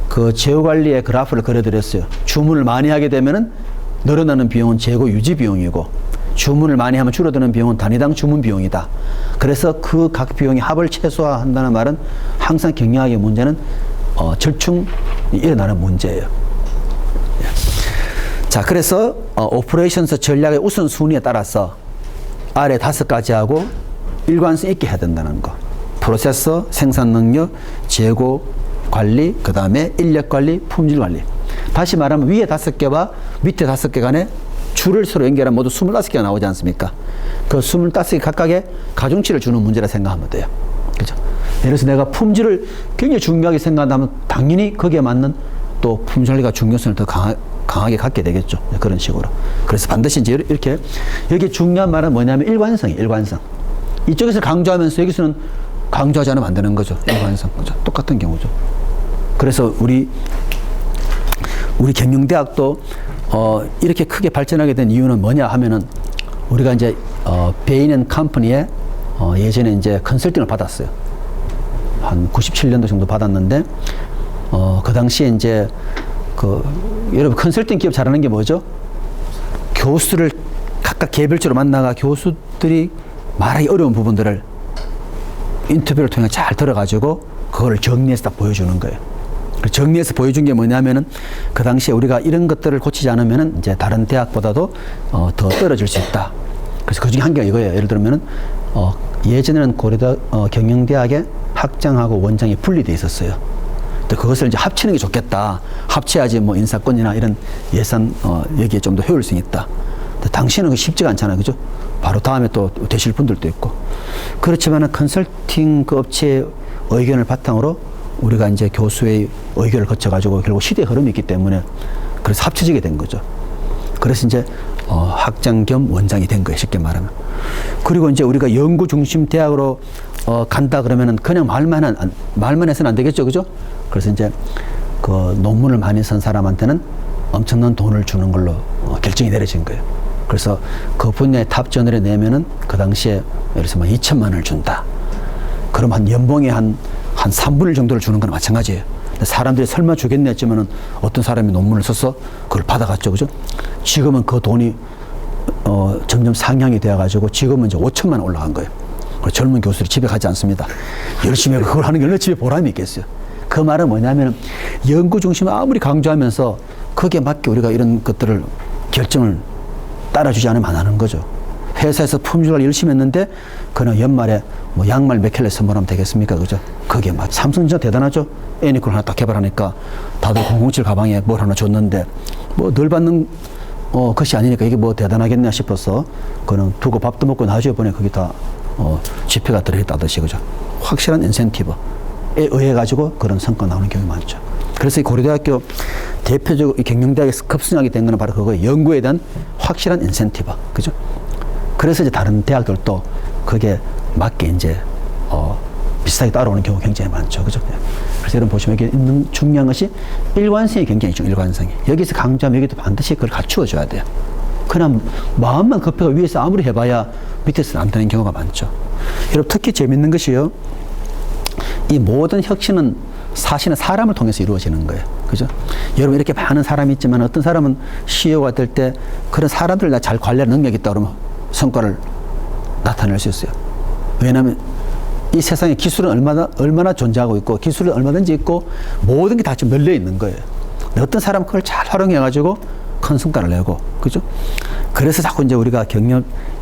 그 재고 관리의 그래프를 그려드렸어요. 주문을 많이 하게 되면은 늘어나는 비용은 재고 유지 비용이고 주문을 많이 하면 줄어드는 비용은 단위당 주문 비용이다. 그래서 그 각 비용의 합을 최소화한다는 말은 항상 경영학의 문제는 절충이 일어나는 문제예요. 자, 그래서 오퍼레이션스 전략의 우선순위에 따라서 아래 5가지하고 일관성 있게 해야 된다는 거. 프로세서, 생산 능력, 재고 관리, 그 다음에 인력 관리, 품질 관리. 다시 말하면 위에 5개와 밑에 5개 간에 줄을 서로 연결하면 모두 25개가 나오지 않습니까? 그 25개 각각의 가중치를 주는 문제라 생각하면 돼요. 그죠? 예를 들어서 내가 품질을 굉장히 중요하게 생각한다면 당연히 거기에 맞는 또 품질 관리가 중요성을 더 강하게 갖게 되겠죠. 그런 식으로. 그래서 반드시 이제 이렇게 여기 중요한 말은 뭐냐면 일관성이 일관성. 이쪽에서 강조하면서 여기서는 강조하지 않으면 안 되는 거죠. 일관성. 그죠? 똑같은 경우죠. 그래서 우리 경영대학도 이렇게 크게 발전하게 된 이유는 뭐냐 하면은 우리가 이제 베인 앤 컴퍼니에 예전에 이제 컨설팅을 받았어요. 한 97년도 정도 받았는데 그 당시에 이제 여러분 컨설팅 기업 잘하는 게 뭐죠? 교수를 각각 개별적으로 만나가 교수들이 말하기 어려운 부분들을 인터뷰를 통해 잘 들어가지고 그걸 정리해서 딱 보여주는 거예요. 정리해서 보여준 게 뭐냐면은 그 당시에 우리가 이런 것들을 고치지 않으면은 이제 다른 대학보다도 더 떨어질 수 있다. 그래서 그 중에 한 개가 이거예요. 예를 들면은 예전에는 고려대 경영대학에 학장하고 원장이 분리돼 있었어요. 그것을 이제 합치는 게 좋겠다. 합쳐야지 뭐 인사권이나 이런 예산 여기에 좀 더 효율성이 있다. 당시에는 그 쉽지가 않잖아요. 그죠? 바로 다음에 또 되실 분들도 있고. 그렇지만은 컨설팅 그 업체의 의견을 바탕으로 우리가 이제 교수의 의견을 거쳐가지고 결국 시대의 흐름이 있기 때문에 그래서 합쳐지게 된 거죠. 그래서 이제 학장 겸 원장이 된 거예요. 쉽게 말하면. 그리고 이제 우리가 연구 중심 대학으로 간다 그러면은 그냥 말만 해서는 안 되겠죠. 그죠? 그래서 이제 그 논문을 많이 쓴 사람한테는 엄청난 돈을 주는 걸로 결정이 내려진 거예요. 그래서 그 분야의 탑 저널에 내면은 그 당시에 예를 들어서 2천만 원을 준다. 그럼 한 연봉의 한 3분의 1 정도를 주는 건 마찬가지예요. 사람들이 설마 주겠네 했지만은 어떤 사람이 논문을 써서 그걸 받아갔죠. 그죠? 지금은 그 돈이 점점 상향이 되어가지고 지금은 이제 5천만 원 올라간 거예요. 젊은 교수들이 집에 가지 않습니다. 열심히 그걸 하는 게 얼마나 집에 보람이 있겠어요. 그 말은 뭐냐면 연구 중심을 아무리 강조하면서 거기에 맞게 우리가 이런 것들을 결정을 따라주지 않으면 안 하는 거죠. 회사에서 품질을 열심히 했는데 그냥 연말에 뭐 양말 몇 켤레 선물하면 되겠습니까? 그죠? 거기에 막 삼성전자 대단하죠? 애니콜 하나 딱 개발하니까 다들 007 가방에 뭘 하나 줬는데 뭐 늘 받는 것이 아니니까 이게 뭐 대단하겠냐 싶어서 그는 두고 밥도 먹고 나중에 보니 거기 다 지표가 들어있다듯이 그죠? 확실한 인센티브에 의해 가지고 그런 성과 나오는 경우가 많죠. 그래서 이 고려대학교 대표적으로 이 경영대학에서 급승하게 된 거는 바로 그거예요. 연구에 대한 확실한 인센티브. 그죠? 그래서 이제 다른 대학들도 그게 맞게 이제 비슷하게 따라오는 경우가 굉장히 많죠. 그죠? 그래서 여러분 보시면 여기 있는 중요한 것이 일관성이 굉장히 중요해요. 일관성이. 여기서 강조하면 여기도 반드시 그걸 갖추어 줘야 돼요. 그냥 마음만 급해가 위에서 아무리 해봐야 밑에서는 안 되는 경우가 많죠. 여러분 특히 재밌는 것이요. 이 모든 혁신은 사실은 사람을 통해서 이루어지는 거예요. 그죠? 여러분 이렇게 많은 사람이 있지만 어떤 사람은 CEO가 될 때 그런 사람들을 잘 관리할 능력이 있다 그러면 성과를 나타낼 수 있어요. 왜냐하면 이 세상에 기술은 얼마나 존재하고 있고 기술은 얼마든지 있고 모든 게 다 지금 널려 있는 거예요. 어떤 사람은 그걸 잘 활용해가지고 큰 성과를 내고, 그죠? 그래서 자꾸 이제 우리가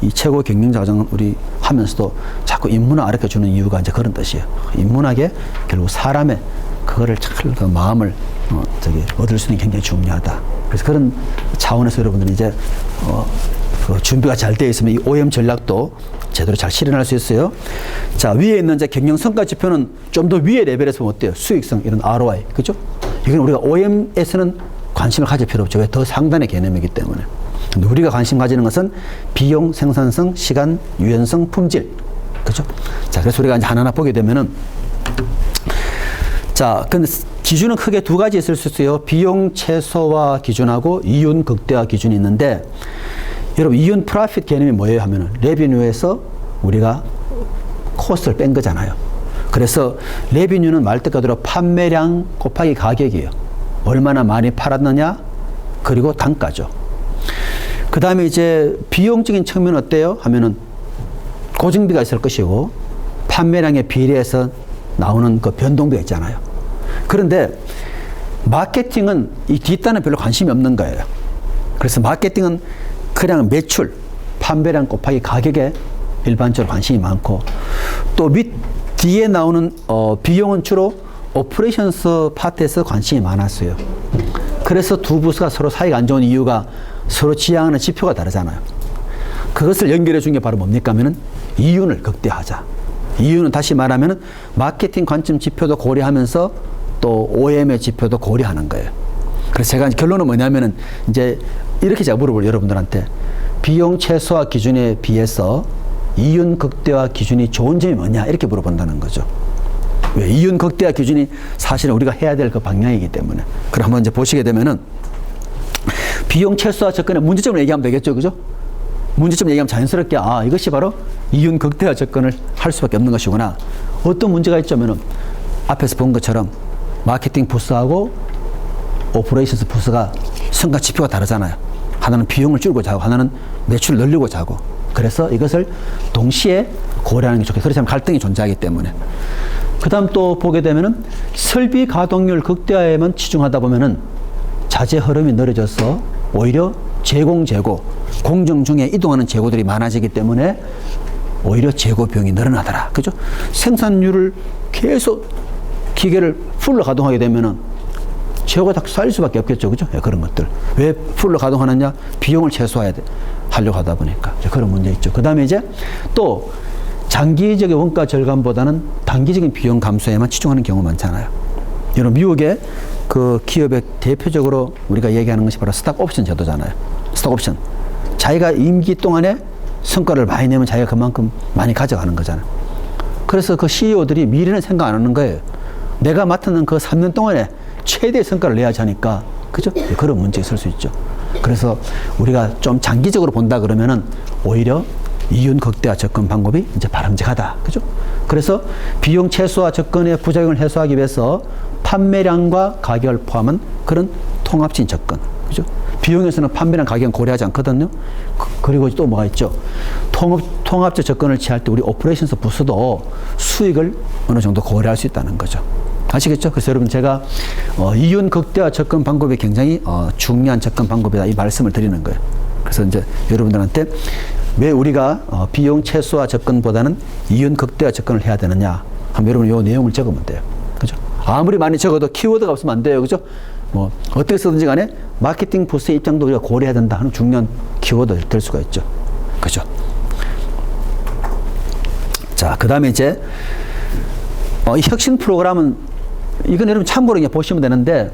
이 최고 경영 과정을 우리 하면서도 자꾸 인문학 가르쳐 주는 이유가 이제 그런 뜻이에요. 인문학에 결국 사람의 그거를 잘 그 마음을 얻을 수 있는 게 굉장히 중요하다. 그래서 그런 차원에서 여러분들이 이제 그 준비가 잘 되어 있으면 이 OM 전략도 제대로 잘 실현할 수 있어요. 자, 위에 있는 이제 경영 성과 지표는 좀 더 위에 레벨에서 보면 어때요? 수익성, 이런 ROI, 그죠? 이건 우리가 OM에서는 관심을 가질 필요 없죠. 왜? 더 상단의 개념이기 때문에. 근데 우리가 관심 가지는 것은 비용, 생산성, 시간, 유연성, 품질, 그죠? 자, 그래서 우리가 이제 하나하나 보게 되면은, 자, 근데 기준은 크게 두 가지 있을 수 있어요. 비용 최소화 기준하고 이윤 극대화 기준이 있는데, 여러분, 이윤 프로핏 개념이 뭐예요 하면은, 레비뉴에서 우리가 코스트를 뺀 거잖아요. 그래서 레비뉴는 말 그대로 판매량 곱하기 가격이에요. 얼마나 많이 팔았느냐, 그리고 단가죠. 그 다음에 이제 비용적인 측면은 어때요 하면은, 고정비가 있을 것이고, 판매량에 비례해서 나오는 그 변동비가 있잖아요. 그런데 마케팅은 이 뒷단은 별로 관심이 없는 거예요. 그래서 마케팅은 그냥 매출, 판매량 곱하기 가격에 일반적으로 관심이 많고, 또 뒤에 나오는 비용은 주로 오퍼레이션스 파트에서 관심이 많았어요. 그래서 두 부서가 서로 사이가 안 좋은 이유가 서로 지향하는 지표가 다르잖아요. 그것을 연결해 준 게 바로 뭡니까 하면은 이윤을 극대화하자. 이윤은 다시 말하면은 마케팅 관점 지표도 고려하면서 또 OM의 지표도 고려하는 거예요. 그래서 제가 결론은 뭐냐면은 이제 이렇게 제가 물어볼 여러분들한테, 비용 최소화 기준에 비해서 이윤 극대화 기준이 좋은 점이 뭐냐 이렇게 물어본다는 거죠. 왜? 이윤 극대화 기준이 사실은 우리가 해야 될 그 방향이기 때문에. 그럼 한번 이제 보시게 되면은, 비용 최소화 접근의 문제점을 얘기하면 되겠죠, 그죠? 문제점 얘기하면 자연스럽게 이것이 바로 이윤 극대화 접근을 할 수밖에 없는 것이구나. 어떤 문제가 있냐면은 앞에서 본 것처럼 마케팅 부스하고 오퍼레이션스 부스가 성과 지표가 다르잖아요. 하나는 비용을 줄이고자 하고 하나는 매출을 늘리고자 하고. 그래서 이것을 동시에 고려하는 게 좋겠어요. 그렇지 않으면 갈등이 존재하기 때문에. 그 다음 또 보게 되면은 설비 가동률 극대화에만 치중하다 보면은 자재 흐름이 늘어져서 오히려 재고, 공정 중에 이동하는 재고들이 많아지기 때문에 오히려 재고 비용이 늘어나더라. 그죠? 생산률을 계속 기계를 풀로 가동하게 되면은 재고가 다 쌓일 수밖에 없겠죠. 그죠? 네, 그런 것들. 왜 풀로 가동하느냐? 비용을 최소화해야 돼. 하려고 하다 보니까. 그런 문제 있죠. 그 다음에 이제 또 장기적인 원가 절감보다는 단기적인 비용 감소에만 치중하는 경우가 많잖아요. 여러분, 미국의 그 기업의 대표적으로 우리가 얘기하는 것이 바로 스탁 옵션 제도잖아요. 스탁 옵션. 자기가 임기 동안에 성과를 많이 내면 자기가 그만큼 많이 가져가는 거잖아요. 그래서 그 CEO들이 미래는 생각 안 하는 거예요. 내가 맡은 그 3년 동안에 최대의 성과를 내야지 하니까, 그죠? 그런 문제 있을 수 있죠. 그래서 우리가 좀 장기적으로 본다 그러면은 오히려 이윤 극대화 접근 방법이 이제 바람직하다. 그죠? 그래서 비용 최소화 접근의 부작용을 해소하기 위해서 판매량과 가격을 포함한 그런 통합적인 접근. 그죠? 비용에서는 판매량 가격은 고려하지 않거든요. 그리고 또 뭐가 있죠? 통합적 접근을 취할 때 우리 오퍼레이션스 부서도 수익을 어느 정도 고려할 수 있다는 거죠. 아시겠죠? 그래서 여러분, 제가 이윤 극대화 접근 방법이 굉장히 중요한 접근 방법이다 이 말씀을 드리는 거예요. 그래서 이제 여러분들한테 왜 우리가 비용 최소화 접근보다는 이윤 극대화 접근을 해야 되느냐 하면 여러분 이 내용을 적으면 돼요. 그죠? 아무리 많이 적어도 키워드가 없으면 안 돼요. 그죠? 뭐 어떻게 쓰든지 간에 마케팅 부스의 입장도 우리가 고려해야 된다 하는 중요한 키워드가 될 수가 있죠. 그죠? 자, 그 다음에 이제 이 혁신 프로그램은 이건 여러분 참고로 그냥 보시면 되는데,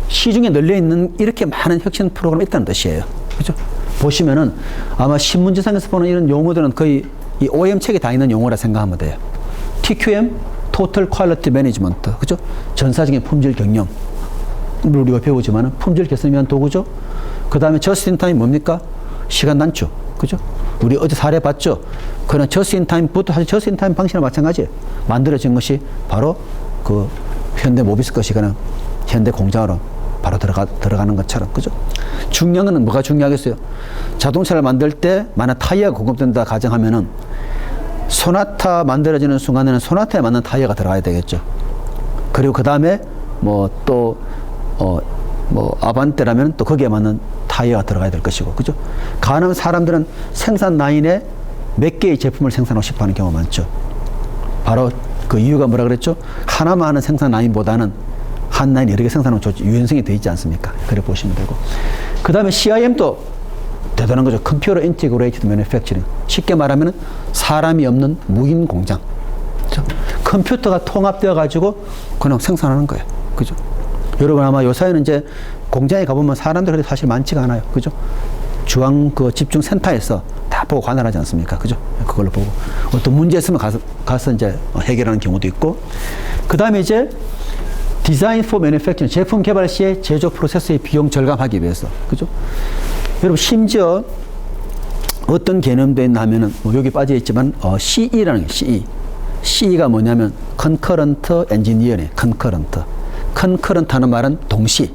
시중에 널려있는 이렇게 많은 혁신 프로그램이 있다는 뜻이에요. 그죠? 보시면은 아마 신문지상에서 보는 이런 용어들은 거의 이 OM 책에 다 있는 용어라 생각하면 돼요. TQM, Total Quality Management. 그죠? 전사적인 품질 경영. 우리가 배우지만은 품질 개선을 위한 도구죠. 그 다음에 Just in Time 뭡니까? 시간 단축. 그죠? 우리 어제 사례 봤죠? 그런 Just in Time부터 사실 Just in Time 방식이랑 마찬가지예요. 만들어진 것이 바로 그 현대 모비스가 시간은 현대 공장으로 바로 들어가는 것처럼. 그죠? 중요한 거는 뭐가 중요하겠어요? 자동차를 만들 때 만약 타이어가 공급된다 가정하면은 소나타 만들어지는 순간에는 소나타에 맞는 타이어가 들어가야 되겠죠. 그리고 그 다음에 뭐 또 아반떼라면 또 거기에 맞는 타이어가 들어가야 될 것이고, 그죠? 가능한 사람들은 생산 라인에 몇 개의 제품을 생산하고 싶어 하는 경우가 많죠. 바로 그 이유가 뭐라 그랬죠? 하나만 하는 생산 라인보다는 한 라인 여러 개 생산하면 좋지, 유연성이 돼 있지 않습니까? 그래 보시면 되고. 그 다음에 CIM도 대단한 거죠. 컴퓨터 인티그레이티드 매니팩처링. 쉽게 말하면 사람이 없는 무인 공장. 그죠? 컴퓨터가 통합되어 가지고 그냥 생산하는 거예요. 그죠? 여러분 아마 요사이는 이제 공장에 가보면 사람들이 사실 많지가 않아요. 그죠? 중앙 그 집중 센터에서 다 보고 관할하지 않습니까? 그죠? 그걸로 보고 어떤 문제 있으면 가서 이제 해결하는 경우도 있고. 그 다음에 이제 디자인 포 매니팩처링, 제품 개발 시에 제조 프로세스의 비용 절감하기 위해서. 그죠? 여러분 심지어 어떤 개념도 있나 하면은 뭐 여기 빠져 있지만 CE라는 게 CE. CE가 뭐냐면 Concurrent Engineering, Concurrent. Concurrent 하는 말은 동시,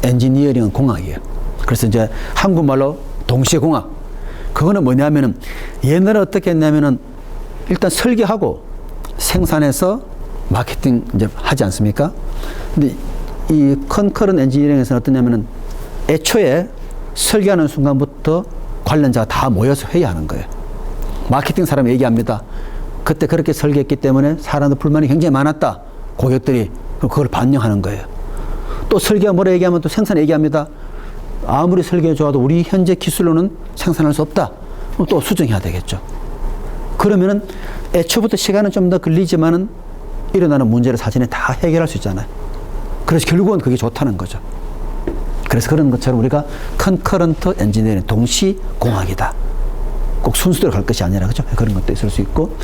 엔지니어링은 공학이에요. 그래서 이제 한국말로 동시공학. 그거는 뭐냐면은 옛날에 어떻게 했냐면은 일단 설계하고 생산해서 마케팅 이제 하지 않습니까? 근데 이 Concurrent Engineering에서는 어떠냐면은 애초에 설계하는 순간부터 관련자가 다 모여서 회의하는 거예요. 마케팅 사람이 얘기합니다. 그때 그렇게 설계했기 때문에 사람들 불만이 굉장히 많았다. 고객들이 그걸 반영하는 거예요. 또 설계가 뭐라 얘기하면 또 생산 얘기합니다. 아무리 설계가 좋아도 우리 현재 기술로는 생산할 수 없다. 그럼 또 수정해야 되겠죠. 그러면은 애초부터 시간은 좀 더 걸리지만은 일어나는 문제를 사전에 다 해결할 수 있잖아요. 그래서 결국은 그게 좋다는 거죠. 그래서 그런 것처럼 우리가 컨커런트 엔지니어링, 동시 공학이다. 꼭 순수대로 갈 것이 아니라, 그죠? 그런 것도 있을 수 있고.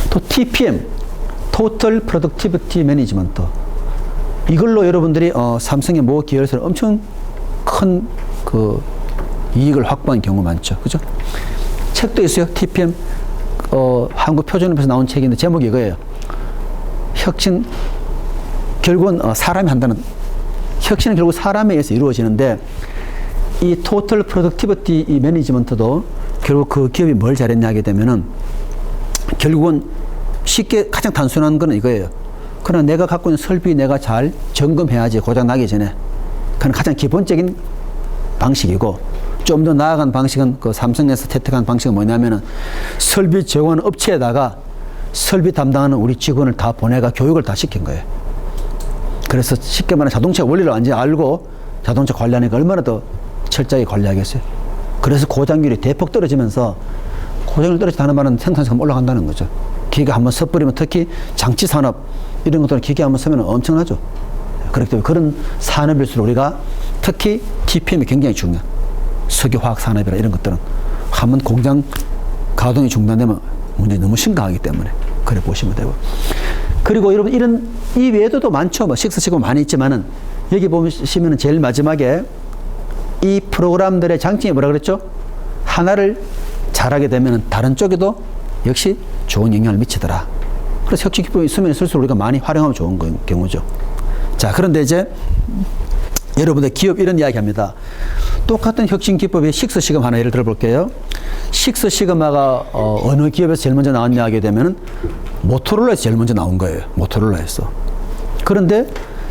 또 TPM, Total Productivity Management. 이걸로 여러분들이 삼성의 모 계열사는 엄청 큰 그 이익을 확보한 경우 많죠. 그죠? 책도 있어요. TPM, 한국 표준업에서 나온 책인데 제목이 이거예요. 혁신, 결국은 사람이 한다는, 혁신은 결국 사람에 의해서 이루어지는데, 이 토털 프로덕티비티 이 매니지먼트도 결국 그 기업이 뭘 잘했냐 하게 되면은 결국은 쉽게 가장 단순한 거는 이거예요. 그러나 내가 갖고 있는 설비 내가 잘 점검해야지, 고장 나기 전에. 그건 가장 기본적인 방식이고, 좀 더 나아간 방식은 그 삼성에서 채택한 방식은 뭐냐면은 설비 제공하는 업체에다가 설비 담당하는 우리 직원을 다 보내가 교육을 다 시킨 거예요. 그래서 쉽게 말하면 자동차 원리를 완전히 알고 자동차 관리하니까 얼마나 더 철저하게 관리하겠어요. 그래서 고장률이 대폭 떨어지면서, 고장률 떨어지다는 말은 생산성이 올라간다는 거죠. 기계가 한번 섣버리면, 특히 장치 산업 이런 것들은 기계 한번 서면 엄청나죠. 그렇기 때문에 그런 산업일수록 우리가 특히 TPM이 굉장히 중요해요. 석유화학 산업이나 이런 것들은 한번 공장 가동이 중단되면 문제가 너무 심각하기 때문에 그래 보시면 되고. 그리고 여러분 이런 이 외에도 많죠. 뭐 식스시고 많이 있지만은 여기 보시면은 제일 마지막에 이 프로그램들의 장점이 뭐라 그랬죠? 하나를 잘하게 되면은 다른 쪽에도 역시 좋은 영향을 미치더라. 그래서 혁신 기법이 있으면 있을수록 우리가 많이 활용하면 좋은 경우죠. 자, 그런데 이제 여러분들 기업 이런 이야기 합니다. 똑같은 혁신 기법의 식스시그마 하나 예를 들어 볼게요. 식스시그마가 어느 기업에서 제일 먼저 나왔냐 하게 되면은 모토로라에서 제일 먼저 나온 거예요. 모토로라에서. 그런데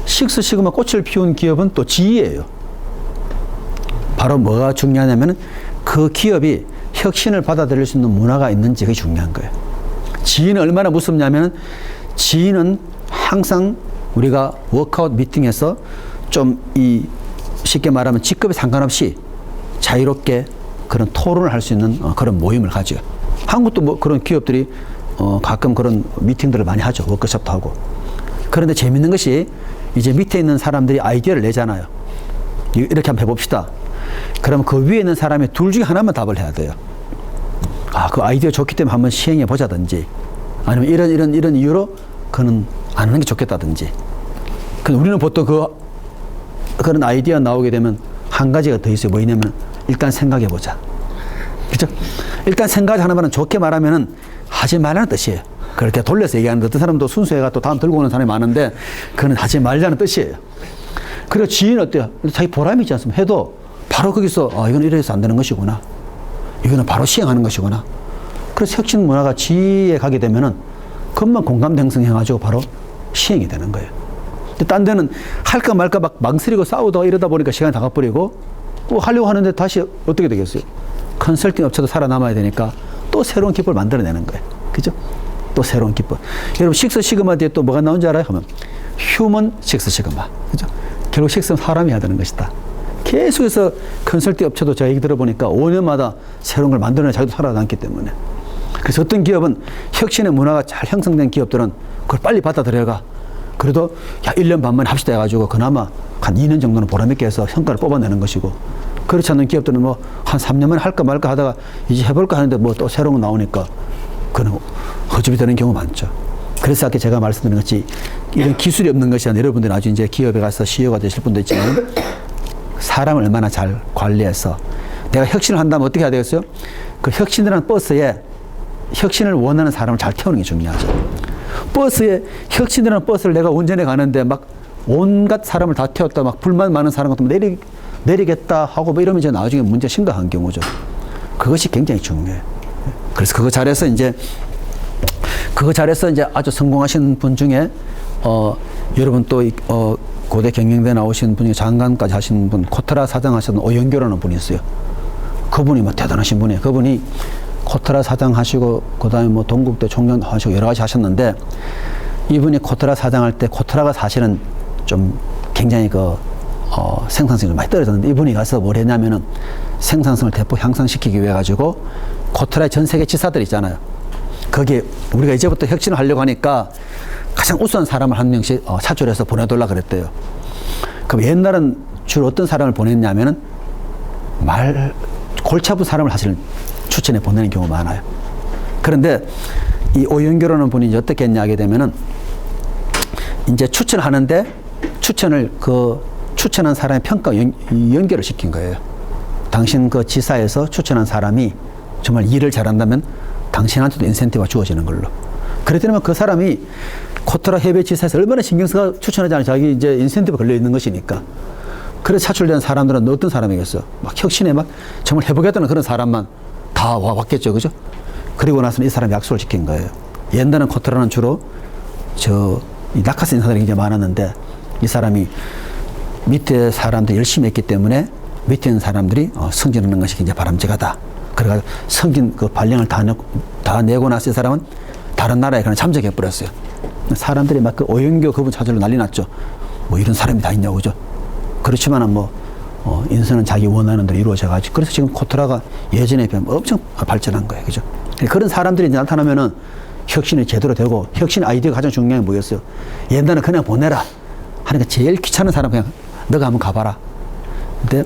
식스시그마 꽃을 피운 기업은 또 GE예요. 바로 뭐가 중요하냐면은 그 기업이 혁신을 받아들일 수 있는 문화가 있는지 그게 중요한 거예요. GE는 얼마나 무섭냐면은 GE는 항상 우리가 워크아웃 미팅에서 좀 이 쉽게 말하면 직급에 상관없이 자유롭게 그런 토론을 할 수 있는 그런 모임을 가져요. 한국도 뭐 그런 기업들이 가끔 그런 미팅들을 많이 하죠. 워크숍도 하고. 그런데 재밌는 것이 이제 밑에 있는 사람들이 아이디어를 내잖아요. 이렇게 한번 해봅시다. 그러면 그 위에 있는 사람이 둘 중에 하나만 답을 해야 돼요. 아, 그 아이디어 좋기 때문에 한번 시행해 보자든지, 아니면 이런 이유로 그는 안 하는 게 좋겠다든지. 근데 우리는 보통 그런 아이디어 나오게 되면 한 가지가 더 있어요. 뭐냐면 일단 생각해 보자. 그죠? 일단 생각하는 말은 좋게 말하면은 하지 말라는 뜻이에요. 그렇게 돌려서 얘기하는데 어떤 사람도 순수해가 또 다음 들고 오는 사람이 많은데 그건 하지 말자는 뜻이에요. 그리고 지인은 어때요? 자기 보람이 있지 않습니까? 해도 바로 거기서 이건 이래서 안 되는 것이구나. 이거는 바로 시행하는 것이구나. 그래서 혁신 문화가 지에 가게 되면은 그것만 공감대 형성해가지고 바로 시행이 되는 거예요. 근데 딴 데는 할까 말까 막 망설이고 싸우다가 이러다 보니까 시간이 다 가버리고 하려고 하는데 다시 어떻게 되겠어요? 컨설팅 업체도 살아남아야 되니까 또 새로운 기법을 만들어내는 거예요. 그죠? 또 새로운 기법. 여러분, 식스 시그마 뒤에 또 뭐가 나온지 알아요? 하면 휴먼 식스 시그마. 그죠? 결국 식스는 사람이 해야 되는 것이다. 계속해서 컨설팅 업체도 제가 얘기 들어보니까 5년마다 새로운 걸 만들어내 자기도 살아남기 때문에. 그래서 어떤 기업은 혁신의 문화가 잘 형성된 기업들은 그걸 빨리 받아들여가. 그래도 야, 1년 반 만에 합시다 해가지고 그나마 한 2년 정도는 보람있게 해서 성과를 뽑아내는 것이고, 그렇지 않는 기업들은 뭐 한 3년 만에 할까 말까 하다가 이제 해볼까 하는데 뭐 또 새로운 거 나오니까 그는 허접이 되는 경우 많죠. 그래서 아까 제가 말씀드린 것이 이런 기술이 없는 것이 아니라 여러분들이 나중에 이제 기업에 가서 CEO가 되실 분도 있지만 사람을 얼마나 잘 관리해서 내가 혁신을 한다면 어떻게 해야 되겠어요? 그 혁신이라는 버스에 혁신을 원하는 사람을 잘 태우는 게 중요하죠. 버스에 혁신이라는 버스를 내가 운전해 가는데 막 온갖 사람을 다 태웠다 막 불만 많은 사람 같으면 내리겠다 하고 뭐 이러면 이제 나중에 문제 심각한 경우죠. 그것이 굉장히 중요해요. 그래서 그거 잘해서 이제 아주 성공하신 분 중에 여러분 또 고대 경영대 나오신 분 중에 장관까지 하신 분, 코트라 사장 하셨던 오영교라는 분이 있어요. 그분이 뭐 대단하신 분이에요. 그분이 코트라 사장 하시고 그다음에 뭐 동국대 총장 하시고 여러 가지 하셨는데, 이분이 코트라 사장 할 때 코트라가 사실은 좀 굉장히 생산성이 좀 많이 떨어졌는데, 이분이 가서 뭘 했냐면은 생산성을 대폭 향상시키기 위해 가지고 코트라의 전 세계 지사들 있잖아요. 거기에 우리가 이제부터 혁신을 하려고 하니까 가장 우수한 사람을 한 명씩 차출해서 보내달라 그랬대요. 그럼 옛날은 주로 어떤 사람을 보냈냐면은 골치 아픈 사람을 사실 추천해 보내는 경우가 많아요. 그런데 이 오영교라는 분이 이제 어떻게 했냐 하게 되면은 이제 추천하는데 추천한 사람의 평가 연결을 시킨 거예요. 당신 그 지사에서 추천한 사람이 정말 일을 잘한다면 당신한테도 인센티브가 주어지는 걸로. 그랬더니 그 사람이 코트라 해외 지사에서 얼마나 신경 써서 추천하지 않아요. 자기 이제 인센티브 걸려 있는 것이니까. 그래서 차출된 사람들은 어떤 사람이겠어? 막 혁신에 막 정말 해보겠다는 그런 사람만 다 왔겠죠. 그죠? 그리고 나서는 이 사람이 약속을 지킨 거예요. 옛날에는 코트라는 주로 이 낙하산 인사들이 굉장히 많았는데, 이 사람이 밑에 사람들이 열심히 했기 때문에 밑에 있는 사람들이 승진하는 것이 굉장히 바람직하다. 그래가지고 승진 그 발령을 다 내고 나서 이 사람은 다른 나라에 그냥 잠적해버렸어요. 사람들이 막 그 오영교 그분 찾으러 난리 났죠. 뭐 이런 사람이 다 있냐고, 그죠? 그렇지만은 인선은 자기 원하는 대로 이루어져가지고, 그래서 지금 코트라가 예전에 비하면 엄청 발전한 거예요. 그죠? 그런 사람들이 나타나면은 혁신이 제대로 되고, 혁신 아이디어가 가장 중요한 게 뭐였어요? 옛날에 그냥 보내라 하니까 제일 귀찮은 사람 그냥 너가 한번 가봐라. 근데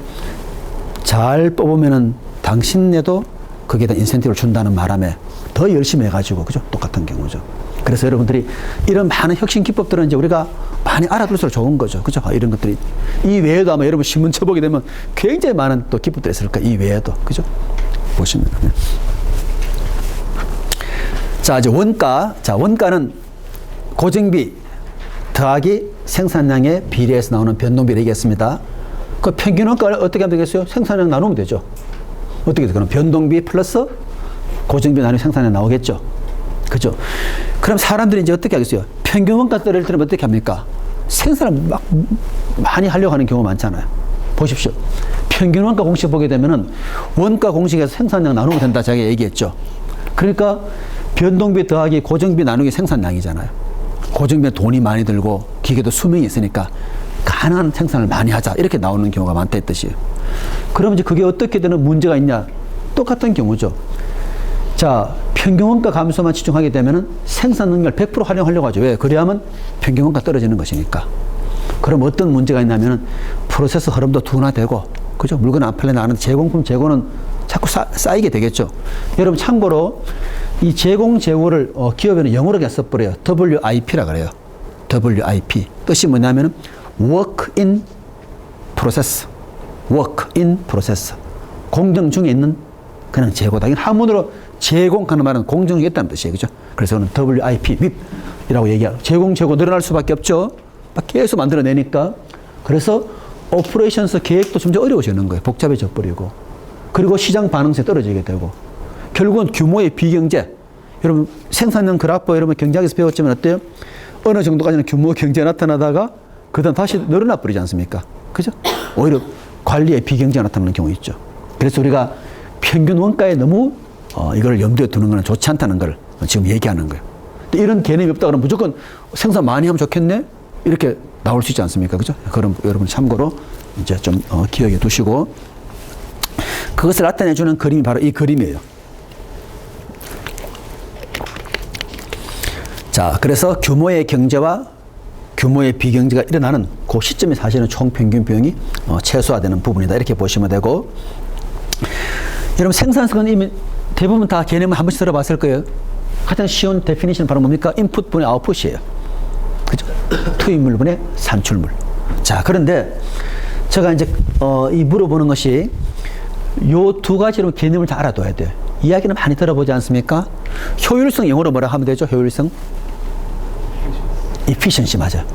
잘 뽑으면은 당신네도 거기에다 인센티브를 준다는 바람에 더 열심히 해가지고, 그죠? 똑같은 경우죠. 그래서 여러분들이 이런 많은 혁신 기법들은 이제 우리가 많이 알아둘수록 좋은 거죠. 그죠? 이런 것들이. 이 외에도 아마 여러분 신문 쳐보게 되면 굉장히 많은 또 기법들이 있을 거예요. 이 외에도. 그죠? 보시면. 자, 이제 원가. 자, 원가는 고정비 더하기 생산량의 비례해서 나오는 변동비를 얘기했습니다. 그 평균 원가를 어떻게 하면 되겠어요? 생산량 나누면 되죠. 어떻게 되죠? 변동비 플러스 고정비 나누면 생산량 나오겠죠. 그죠? 그럼 사람들이 이제 어떻게 하겠어요? 평균 원가 떨어질 때는 어떻게 합니까? 생산을 막 많이 하려고 하는 경우가 많잖아요. 보십시오. 평균 원가 공식 보게 되면은 원가 공식에서 생산량 나누면 된다. 제가 얘기했죠. 그러니까 변동비 더하기 고정비 나누기 생산량이잖아요. 고정비는 돈이 많이 들고 기계도 수명이 있으니까 가능한 생산을 많이 하자. 이렇게 나오는 경우가 많다 했듯이에요. 그럼 이제 그게 어떻게 되는 문제가 있냐? 똑같은 경우죠. 자, 평균 원가 감소만 집중하게 되면은 생산 능력을 100% 활용하려고 하죠. 왜? 그래야만 평균 원가 떨어지는 것이니까. 그럼 어떤 문제가 있냐면은 프로세스 흐름도 둔화되고, 그죠? 물건 안 팔려 나가는데 제공품 재고는 자꾸 쌓이게 되겠죠. 여러분 참고로 이 제공 재고를 기업에는 영어로 그냥 써버려요. WIP라 그래요. WIP. 뜻이 뭐냐면은 work in process. work in process. 공정 중에 있는 그냥 재고다. 한문으로 제공하는 말은 공정 중에 있다는 뜻이에요. 그죠? 그래서 저는 WIP, WIP이라고 얘기하고, 제공, 재고 늘어날 수밖에 없죠. 막 계속 만들어내니까. 그래서 오퍼레이션스 계획도 점점 어려워지는 거예요. 복잡해져 버리고. 그리고 시장 반응성이 떨어지게 되고. 결국은 규모의 비경제. 여러분 생산형 그래프 여러분 경제학에서 배웠지만 어때요? 어느 정도까지는 규모 경제가 나타나다가 그다음 다시 늘어나 버리지 않습니까? 그죠? 오히려 관리의 비경제가 나타나는 경우 있죠. 그래서 우리가 평균 원가에 너무 이걸 염두에 두는 건 좋지 않다는 걸 지금 얘기하는 거예요. 이런 개념이 없다 그러면 무조건 생산 많이 하면 좋겠네? 이렇게 나올 수 있지 않습니까? 그죠? 그럼 여러분 참고로 이제 좀 기억해 두시고 그것을 나타내주는 그림이 바로 이 그림이에요. 자, 그래서 규모의 경제와 규모의 비경제가 일어나는 그 시점이 사실은 총평균 비용이 최소화되는 부분이다. 이렇게 보시면 되고 여러분 생산성은 이미 대부분 다 개념을 한 번씩 들어봤을 거예요. 가장 쉬운 데피니션은 바로 뭡니까? 인풋분의 아웃풋이에요. 그죠? 투입물분의 산출물. 자, 그런데 제가 이제 이 물어보는 것이 요 두 가지로 개념을 다 알아둬야 돼요. 이야기는 많이 들어보지 않습니까? 효율성 영어로 뭐라고 하면 되죠? 효율성? efficiency 맞아요.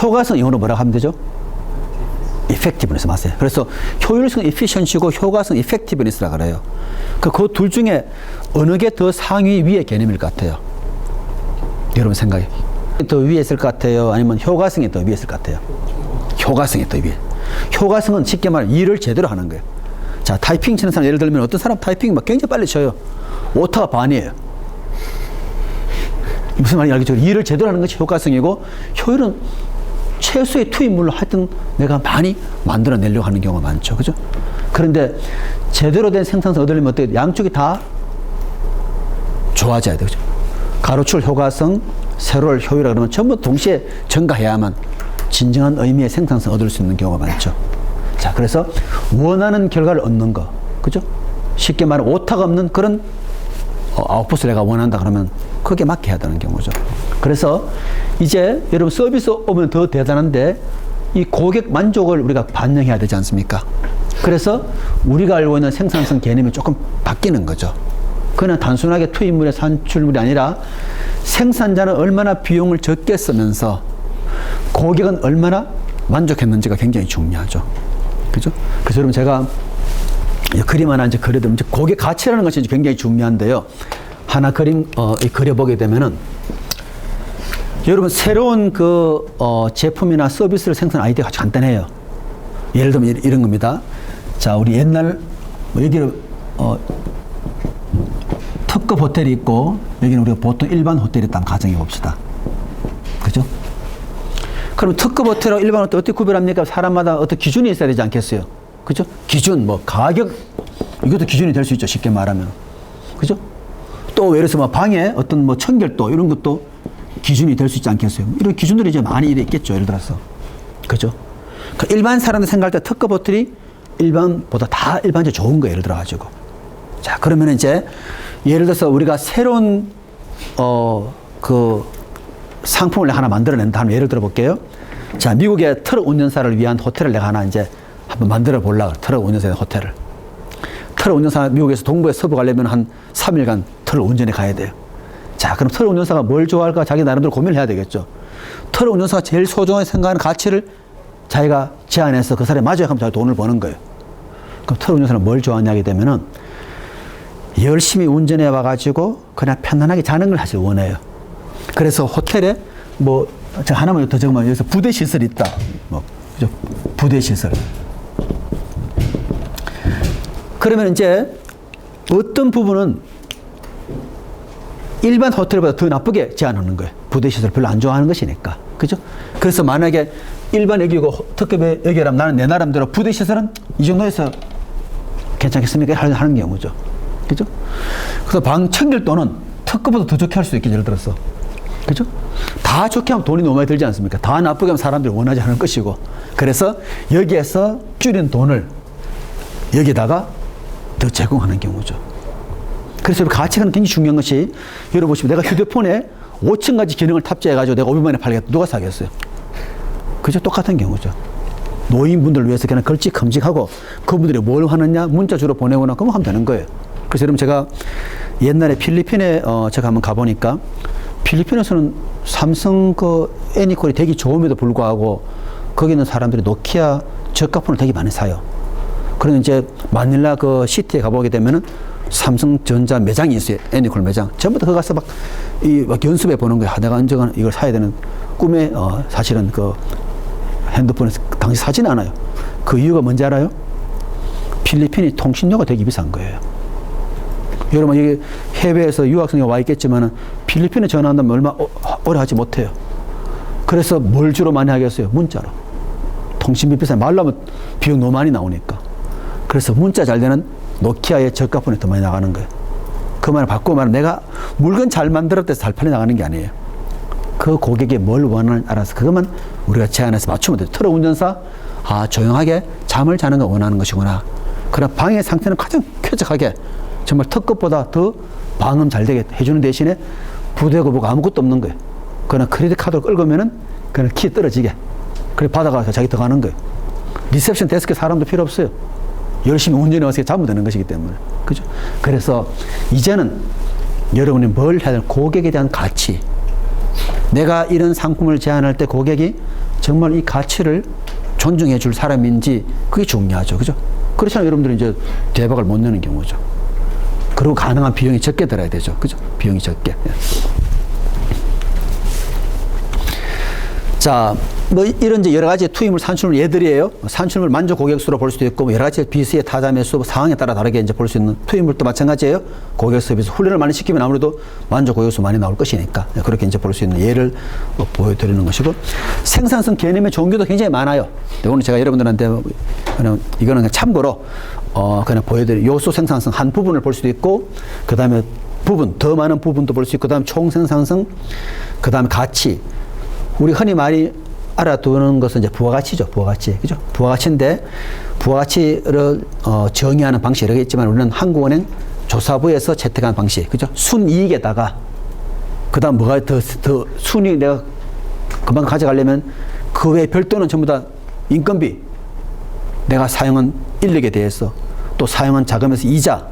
효과성 영어로 뭐라고 하면 되죠? effectiveness 맞아요. 그래서 효율성 efficiency고 효과성 effectiveness라고 그래요. 그 둘 중에 어느 게 더 상위 위의 개념일 것 같아요? 여러분 생각에 더 위에 있을 것 같아요? 아니면 효과성이 더 위에 있을 것 같아요? 효과성이 더 위에. 효과성은 쉽게 말해 일을 제대로 하는 거예요. 자, 타이핑 치는 사람 예를 들면 어떤 사람 타이핑 막 굉장히 빨리 쳐요. 오타가 반이에요. 무슨 말인지 알겠죠? 일을 제대로 하는 것이 효과성이고 효율은 최소의 투입물로 하여튼 내가 많이 만들어내려고 하는 경우가 많죠. 그죠? 그런데 제대로 된 생산성 얻으려면 어떻게 양쪽이 다 좋아져야 돼요. 그죠? 가로출 효과성, 세로를 효율화 그러면 전부 동시에 증가해야만 진정한 의미의 생산성 얻을 수 있는 경우가 많죠. 자, 그래서 원하는 결과를 얻는 거. 그죠? 쉽게 말해 오타가 없는 그런 아웃풋을 내가 원한다 그러면 그게 맞게 해야 되는 경우죠. 그래서 이제 여러분 서비스 오면 더 대단한데 이 고객 만족을 우리가 반영해야 되지 않습니까? 그래서 우리가 알고 있는 생산성 개념이 조금 바뀌는 거죠. 그냥 단순하게 투입물의 산출물이 아니라 생산자는 얼마나 비용을 적게 쓰면서 고객은 얼마나 만족했는지가 굉장히 중요하죠. 그죠? 그래서 여러분 제가 그림 하나 이제 그려드리면 고객 가치라는 것이 굉장히 중요한데요. 하나 그려보게 되면은 여러분 새로운 제품이나 서비스를 생산하는 아이디어가 아주 간단해요. 예를 들면 이런 겁니다. 자, 우리 옛날 여기를 특급 호텔이 있고 여기는 우리가 보통 일반 호텔이 있다는 가정해 봅시다. 그죠? 그럼 특급 호텔하고 일반 호텔 어떻게 구별합니까? 사람마다 어떤 기준이 있어야 되지 않겠어요? 그죠? 기준, 가격, 이것도 기준이 될 수 있죠. 쉽게 말하면. 그죠? 또 예를 들어서 방에 어떤 청결도 이런 것도 기준이 될 수 있지 않겠어요? 이런 기준들이 이제 많이 있겠죠. 예를 들어서. 그죠? 그러니까 일반 사람들 생각할 때 특급 호텔이 일반보다 다 일반적으로 좋은 거예요. 예를 들어가지고. 자, 그러면 이제 예를 들어서 우리가 새로운 상품을 내가 하나 만들어낸다 하면 예를 들어 볼게요. 자, 미국의 트럭 운전사를 위한 호텔을 내가 하나 이제 한번 만들어 보려고. 트럭 운전사의 호텔을. 트럭 운전사 미국에서 동부에 서부 가려면 한 3일간 트럭 운전에 가야 돼요. 자, 그럼 트럭 운전사가 뭘 좋아할까? 자기 나름대로 고민을 해야 되겠죠. 트럭 운전사가 제일 소중하게 생각하는 가치를 자기가 제안해서 그 사람이 맞아야 하면 자기 돈을 버는 거예요. 그럼 트럭 운전사는 뭘 좋아하냐 하게 되면은 열심히 운전해 와가지고 그냥 편안하게 자는 걸 사실 원해요. 그래서 호텔에 저 하나만 더 적으면 여기서 부대 시설이 있다. 그죠? 부대 시설. 그러면 이제 어떤 부분은 일반 호텔보다 더 나쁘게 제한하는 거예요. 부대 시설 별로 안 좋아하는 것이니까. 그죠? 그래서 만약에 일반 여기고 특급의 여기라면 나는 내 나름대로 부대 시설은 이 정도에서 괜찮겠습니까? 하는 경우죠. 그죠? 그래서 방 청결도는 특급보다 더 좋게 할 수 있겠죠. 예를 들어서. 그죠? 다 좋게 하면 돈이 너무 많이 들지 않습니까? 다 나쁘게 하면 사람들이 원하지 않을 것이고. 그래서 여기에서 줄인 돈을 여기다가 더 제공하는 경우죠. 그래서 가치가 굉장히 중요한 것이 여러분 보시면 내가 휴대폰에 5천 가지 기능을 탑재해가지고 내가 500만 원에 팔겠다. 누가 사겠어요? 그죠? 똑같은 경우죠. 노인분들을 위해서 그냥 걸찍흠직하고 그분들이 뭘 하느냐 문자 주로 보내거나 그러면 하면 되는 거예요. 그래서 여러분 제가 옛날에 필리핀에 제가 한번 가보니까 필리핀에서는 삼성 애니콜이 되게 좋음에도 불구하고 거기 있는 사람들이 노키아 저가폰을 되게 많이 사요. 그런데 이제 마닐라 시티에 가보게 되면은 삼성전자 매장이 있어요. 애니콜 매장. 전부 다 거기 가서 막 연습해 보는 거야. 내가 언젠가 이걸 사야 되는 꿈에 사실은 그 핸드폰에서 당시 사진 않아요. 그 이유가 뭔지 알아요? 필리핀이 통신료가 되게 비싼 거예요. 여러분, 이게 해외에서 유학생이 와 있겠지만 필리핀에 전화한다면 얼마 오래 하지 못해요. 그래서 뭘 주로 많이 하겠어요? 문자로. 통신비 비싸. 말로 하면 비용 너무 많이 나오니까. 그래서 문자 잘 되는 노키아의 저가폰이 더 많이 나가는 거예요. 그 말을 바꾸고 말하면 내가 물건 잘 만들었다 해서 잘 팔려 나가는 게 아니에요. 그 고객이 뭘 원하는지 알아서 그것만 우리가 제안해서 맞추면 돼요. 트럭 운전사, 조용하게 잠을 자는 걸 원하는 것이구나. 그럼 방의 상태는 가장 쾌적하게 정말 특급보다 더 방음 잘 되게 해주는 대신에 부대고 뭐고 아무것도 없는 거예요. 그러나 크레딧 카드를 끌고면은 그냥 키 떨어지게. 그래 받아가서 자기 들어가는 거예요. 리셉션 데스크에 사람도 필요 없어요. 열심히 운전해 와서 잡으면 되는 것이기 때문에. 그죠? 그래서 이제는 여러분이 뭘 해야 되는 고객에 대한 가치. 내가 이런 상품을 제안할 때 고객이 정말 이 가치를 존중해 줄 사람인지 그게 중요하죠. 그죠? 그렇잖아요. 여러분들은 이제 대박을 못 내는 경우죠. 그리고 가능한 비용이 적게 들어야 되죠. 그죠? 비용이 적게. 자, 뭐 이런 이제 여러 가지 투입물, 산출물 예들이에요. 산출물 만족 고객수로 볼 수도 있고, 뭐 여러 가지 비수의 타자 매수 상황에 따라 다르게 이제 볼 수 있는 투입물도 마찬가지예요. 고객 서비스 훈련을 많이 시키면 아무래도 만족 고객수 많이 나올 것이니까 그렇게 이제 볼 수 있는 예를 보여드리는 것이고, 생산성 개념의 종류도 굉장히 많아요. 오늘 제가 여러분들한테 그냥 이거는 참고로 그냥 보여드릴 요소 생산성 한 부분을 볼 수도 있고, 그 다음에 부분 더 많은 부분도 볼 수 있고, 그 다음에 총 생산성, 그 다음에 가치. 우리 흔히 많이 알아두는 것은 이제 부가가치죠. 부가가치. 그죠? 부가가치인데, 부가가치를 정의하는 방식이 여러 개 있지만, 우리는 한국은행 조사부에서 채택한 방식. 그죠? 순이익에다가, 그 다음 뭐가 더 순이익 내가 금방 가져가려면 그 외에 별도는 전부 다 인건비, 내가 사용한 인력에 대해서, 또 사용한 자금에서 이자,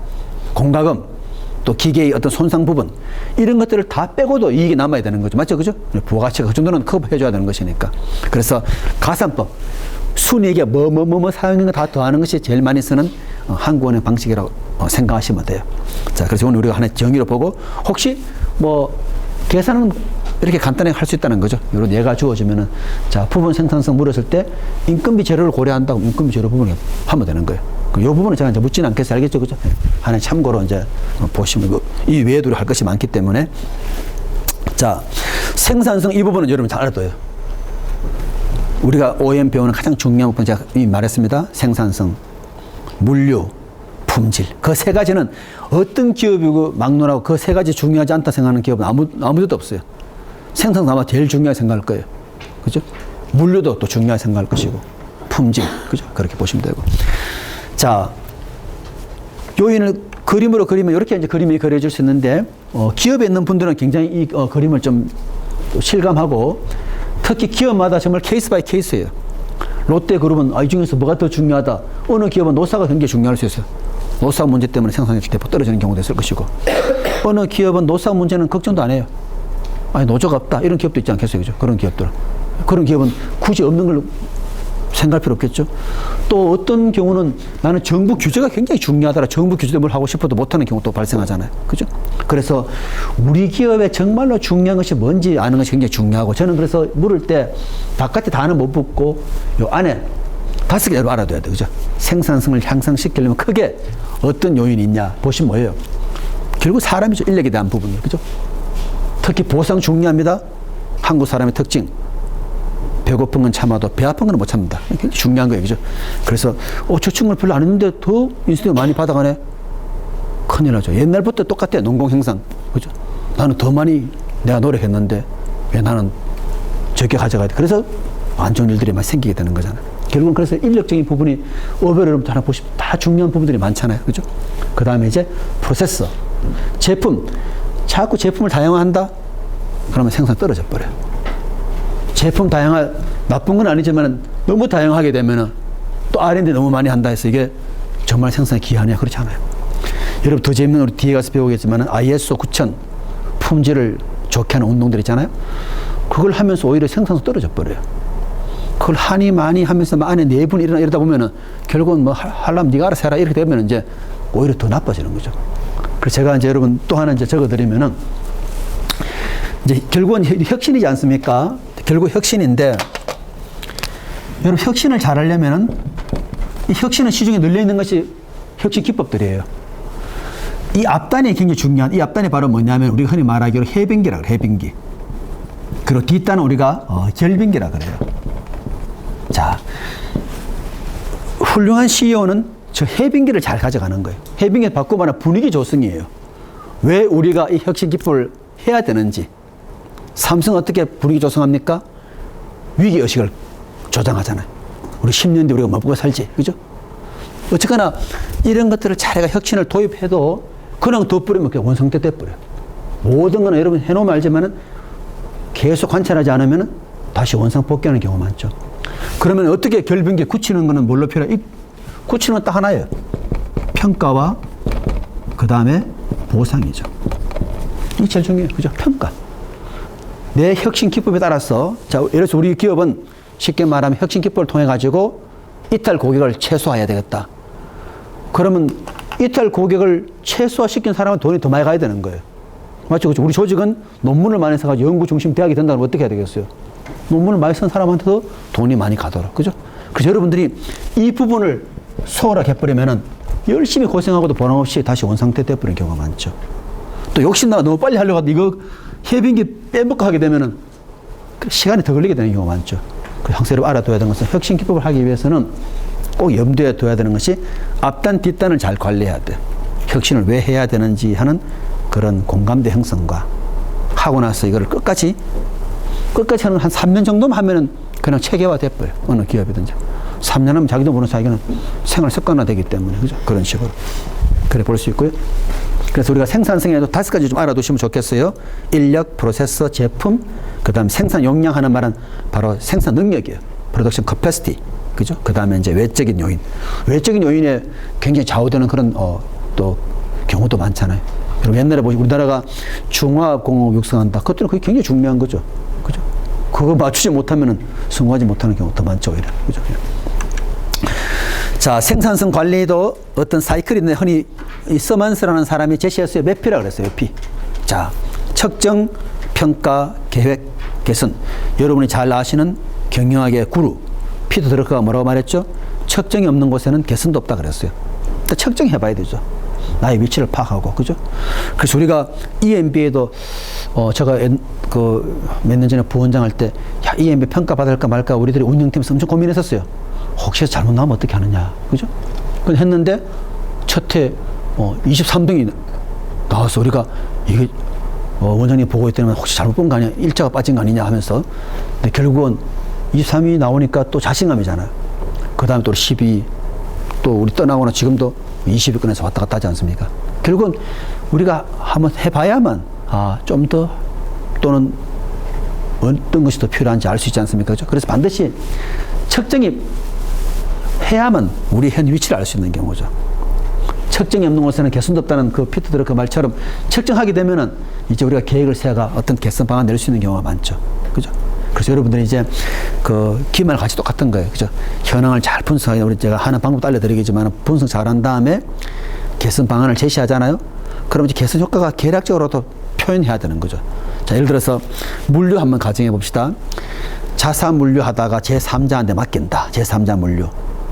공과금, 또 기계의 어떤 손상 부분, 이런 것들을 다 빼고도 이익이 남아야 되는 거죠. 맞죠? 그죠? 부가가치가 그 정도는 커버해줘야 되는 것이니까. 그래서 가산법, 순이익에 뭐 사용한 거 다 더하는 것이 제일 많이 쓰는 한국은행 방식이라고 생각하시면 돼요. 자, 그래서 오늘 우리가 하나의 정의를 보고, 혹시 뭐 계산은 이렇게 간단하게 할 수 있다는 거죠. 이런 예가 주어지면은, 자, 부분 생산성 물었을 때 인건비 재료를 고려한다고 인건비 재료 부분을 하면 되는 거예요. 이 부분은 제가 이제 묻지는 않겠어요. 알겠죠? 그죠? 하나의 참고로 이제 보시면, 이 외에도 할 것이 많기 때문에. 자, 생산성 이 부분은 여러분 잘 알아둬요. 우리가 OEM 배우는 가장 중요한 부분, 제가 이미 말했습니다. 생산성, 물류, 품질. 그 세 가지는 어떤 기업이고 막론하고 그 세 가지 중요하지 않다 생각하는 기업은 아무데도 없어요. 생산성 아마 제일 중요하게 생각할 거예요. 그죠? 물류도 또 중요하게 생각할 것이고, 품질. 그죠? 그렇게 보시면 되고. 자, 요인을 그림으로 그리면 이렇게 이제 그림이 그려질 수 있는데, 기업에 있는 분들은 굉장히 이 그림을 좀 실감하고, 특히 기업마다 정말 케이스 바이 케이스예요. 롯데그룹은 이 중에서 뭐가 더 중요하다. 어느 기업은 노사가 굉장히 중요할 수 있어요. 노사 문제 때문에 생산력이 대폭 떨어지는 경우도 있을 것이고, 어느 기업은 노사 문제는 걱정도 안 해요. 아니, 노조가 없다. 이런 기업도 있지 않겠어요? 그죠? 그런 기업들. 그런 기업은 굳이 없는 걸 생각할 필요 없겠죠. 또 어떤 경우는 나는 정부 규제가 굉장히 중요하더라. 정부 규제 뭘 하고 싶어도 못하는 경우도 발생하잖아요. 그죠? 그래서 우리 기업에 정말로 중요한 것이 뭔지 아는 것이 굉장히 중요하고, 저는 그래서 물을 때 바깥에 다는 못 붓고 요 안에 5개를 알아둬야 돼요. 그죠? 생산성을 향상시키려면 크게 어떤 요인이 있냐 보시면 뭐예요? 결국 사람이죠. 인력에 대한 부분이에요. 그죠? 특히 보상 중요합니다. 한국 사람의 특징. 배고픈 건 참아도 배 아픈 건 못 참는다. 굉장히 중요한 거예요. 그죠? 그래서, 저 친구는 별로 안 했는데 더 인센티브 많이 받아가네? 큰일 나죠. 옛날부터 똑같아요. 농공행상. 그죠? 나는 더 많이 내가 노력했는데 왜 나는 적게 가져가야 돼? 그래서 안 좋은 일들이 많이 생기게 되는 거잖아요. 결국은 그래서 인력적인 부분이 업을 여러분들 하나 보시면 다 중요한 부분들이 많잖아요. 그죠? 그 다음에 이제 프로세서. 제품. 자꾸 제품을 다양화한다? 그러면 생산 떨어져 버려요. 제품 다양화, 나쁜 건 아니지만 너무 다양하게 되면은 또 R&D 너무 많이 한다 해서 이게 정말 생산에 기하냐? 그렇지 않아요. 여러분 더 재밌는 우리 뒤에 가서 배우겠지만 ISO 9000 품질을 좋게 하는 운동들 있잖아요. 그걸 하면서 오히려 생산성 떨어져 버려요. 그걸 하니 많이 하면서 안에 내분이 이러다 보면은 결국은 뭐 하려면 네가 알아서 해라 이렇게 되면 이제 오히려 더 나빠지는 거죠. 그래서 제가 이제 여러분 또 하나 이제 적어드리면은 이제 결국은 혁신이지 않습니까? 결국 혁신인데 여러분 혁신을 잘하려면은 이 혁신은 시중에 널려 있는 것이 혁신 기법들이에요. 이 앞단이 굉장히 중요한 이 앞단이 바로 뭐냐면 우리가 흔히 말하기로 해빙기라 그래요. 해빙기. 그리고 뒷단은 우리가 결빙기라 그래요. 자, 훌륭한 CEO는 저 해빙기를 잘 가져가는 거예요. 해빙기 바꾸고 말하면 분위기 조성이에요. 왜 우리가 이 혁신 기법을 해야 되는지. 삼성 어떻게 분위기 조성합니까? 위기의식을 조장하잖아요. 우리 10년 뒤에 우리가 먹고 살지. 그죠? 어쨌거나 이런 것들을 자기가 혁신을 도입해도 그냥 덧버리면 그냥 원상태 돼버려요. 모든 거는 여러분 해놓으면 알지만은 계속 관찰하지 않으면 다시 원상 복귀하는 경우가 많죠. 그러면 어떻게 결빙기 굳히는 거는 뭘로 필요해요? 굳히는 건 딱 하나예요. 평가와 그 다음에 보상이죠. 이게 제일 중요해요. 그죠? 평가. 내 혁신 기법에 따라서 자, 예를 들어서 우리 기업은 쉽게 말하면 혁신 기법을 통해 가지고 이탈 고객을 최소화해야 되겠다. 그러면 이탈 고객을 최소화시킨 사람은 돈이 더 많이 가야 되는 거예요. 맞죠? 그렇죠? 우리 조직은 논문을 많이 써가지고 연구 중심 대학이 된다면 어떻게 해야 되겠어요? 논문을 많이 쓴 사람한테도 돈이 많이 가도록. 그죠? 그래서 여러분들이 이 부분을 소홀하게 해버리면은 열심히 고생하고도 보람 없이 다시 원상태 돼버리는 경우가 많죠. 또 욕심나가 너무 빨리 하려고 하도 이거 해빙기 빼먹고 하게 되면은 시간이 더 걸리게 되는 경우가 많죠. 그 항상 여러분 알아둬야 되는 것은 혁신 기법을 하기 위해서는 꼭 염두에 둬야 되는 것이 앞단, 뒷단을 잘 관리해야 돼. 혁신을 왜 해야 되는지 하는 그런 공감대 형성과 하고 나서 이거를 끝까지 하는 한 3년 정도만 하면은 그냥 체계화 돼버려요. 어느 기업이든지. 3년 하면 자기도 모르는 자기는 생활 습관화 되기 때문에. 그죠? 그런 식으로. 그래 볼 수 있고요. 그래서 우리가 생산성에도 5가지 좀 알아두시면 좋겠어요. 인력, 프로세서, 제품, 그 다음 생산 용량 하는 말은 바로 생산 능력이에요. 프로덕션 커패시티. 그죠? 그 다음에 이제 외적인 요인. 외적인 요인에 굉장히 좌우되는 그런, 또 경우도 많잖아요. 여러분 옛날에 보시고 우리나라가 중화공업 육성한다. 그것들은 그게 굉장히 중요한 거죠. 그죠? 그거 맞추지 못하면은 성공하지 못하는 경우가 더 많죠. 오히려. 그죠? 자, 생산성 관리도 어떤 사이클이 있는데 흔히 이 서먼스라는 사람이 제시했어요. 매피라고 그랬어요. 매피. 자, 측정, 평가, 계획, 개선. 여러분이 잘 아시는 경영학의 구루 피터 드러커가 뭐라고 말했죠? 측정이 없는 곳에는 개선도 없다 그랬어요. 일단 측정해 봐야 되죠. 나의 위치를 파악하고. 그죠? 그래서 우리가 EMB에도 제가 몇 년 전에 부원장 할 때 야, EMB 평가 받을까 말까 우리들이 운영팀에서 엄청 고민했었어요. 혹시 잘못 나오면 어떻게 하느냐. 그죠? 그걸 했는데 첫해 23등이 나와서 우리가 이게 원장님 보고 있더니 혹시 잘못 본 거 아니야? 일자가 빠진 거 아니냐 하면서. 근데 결국은 23위 나오니까 또 자신감이잖아요. 그 다음에 또 12위 또 우리 떠나거나 지금도 20위권에서 왔다 갔다 하지 않습니까? 결국은 우리가 한번 해봐야만 좀 더 또는 어떤 것이 더 필요한지 알 수 있지 않습니까? 그렇죠? 그래서 반드시 측정이 해야만 우리 현 위치를 알 수 있는 경우죠. 측정이 없는 곳에는 개선도 없다는 그 피터 드러커 말처럼 측정하게 되면은 이제 우리가 계획을 세가 어떤 개선 방안 낼 수 있는 경우가 많죠. 그죠? 그래서 여러분들이 이제 그 기말 같이 똑같은 거예요. 그죠? 현황을 잘 분석하기 우리 제가 하는 방법도 알려드리겠지만 분석 잘한 다음에 개선 방안을 제시하잖아요. 그럼 이제 개선 효과가 계략적으로도 표현해야 되는 거죠. 자, 예를 들어서 물류 한번 가정해 봅시다. 자사 물류 하다가 제3자한테 맡긴다. 제3자 물류.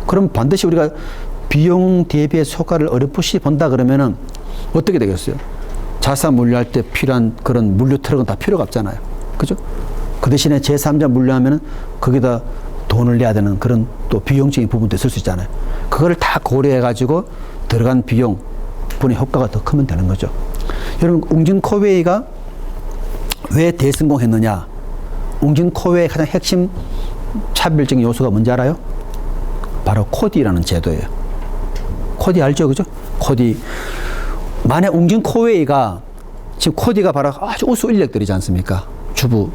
그럼 반드시 우리가 비용 대비의 효과를 어렴풋이 본다 그러면은 어떻게 되겠어요? 자사 물류할 때 필요한 그런 물류 트럭은 다 필요가 없잖아요. 그죠? 그 대신에 제3자 물류하면은 거기다 돈을 내야 되는 그런 또 비용적인 부분도 있을 수 있잖아요. 그거를 다 고려해 가지고 들어간 비용 분의 효과가 더 크면 되는 거죠. 여러분, 웅진 코웨이가 왜 대성공했느냐? 웅진 코웨이의 가장 핵심 차별적인 요소가 뭔지 알아요? 바로 코디라는 제도예요. 코디 알죠? 그죠? 코디. 만약 웅진 코웨이가 지금 코디가 바로 아주 우수 인력들이지 않습니까? 주부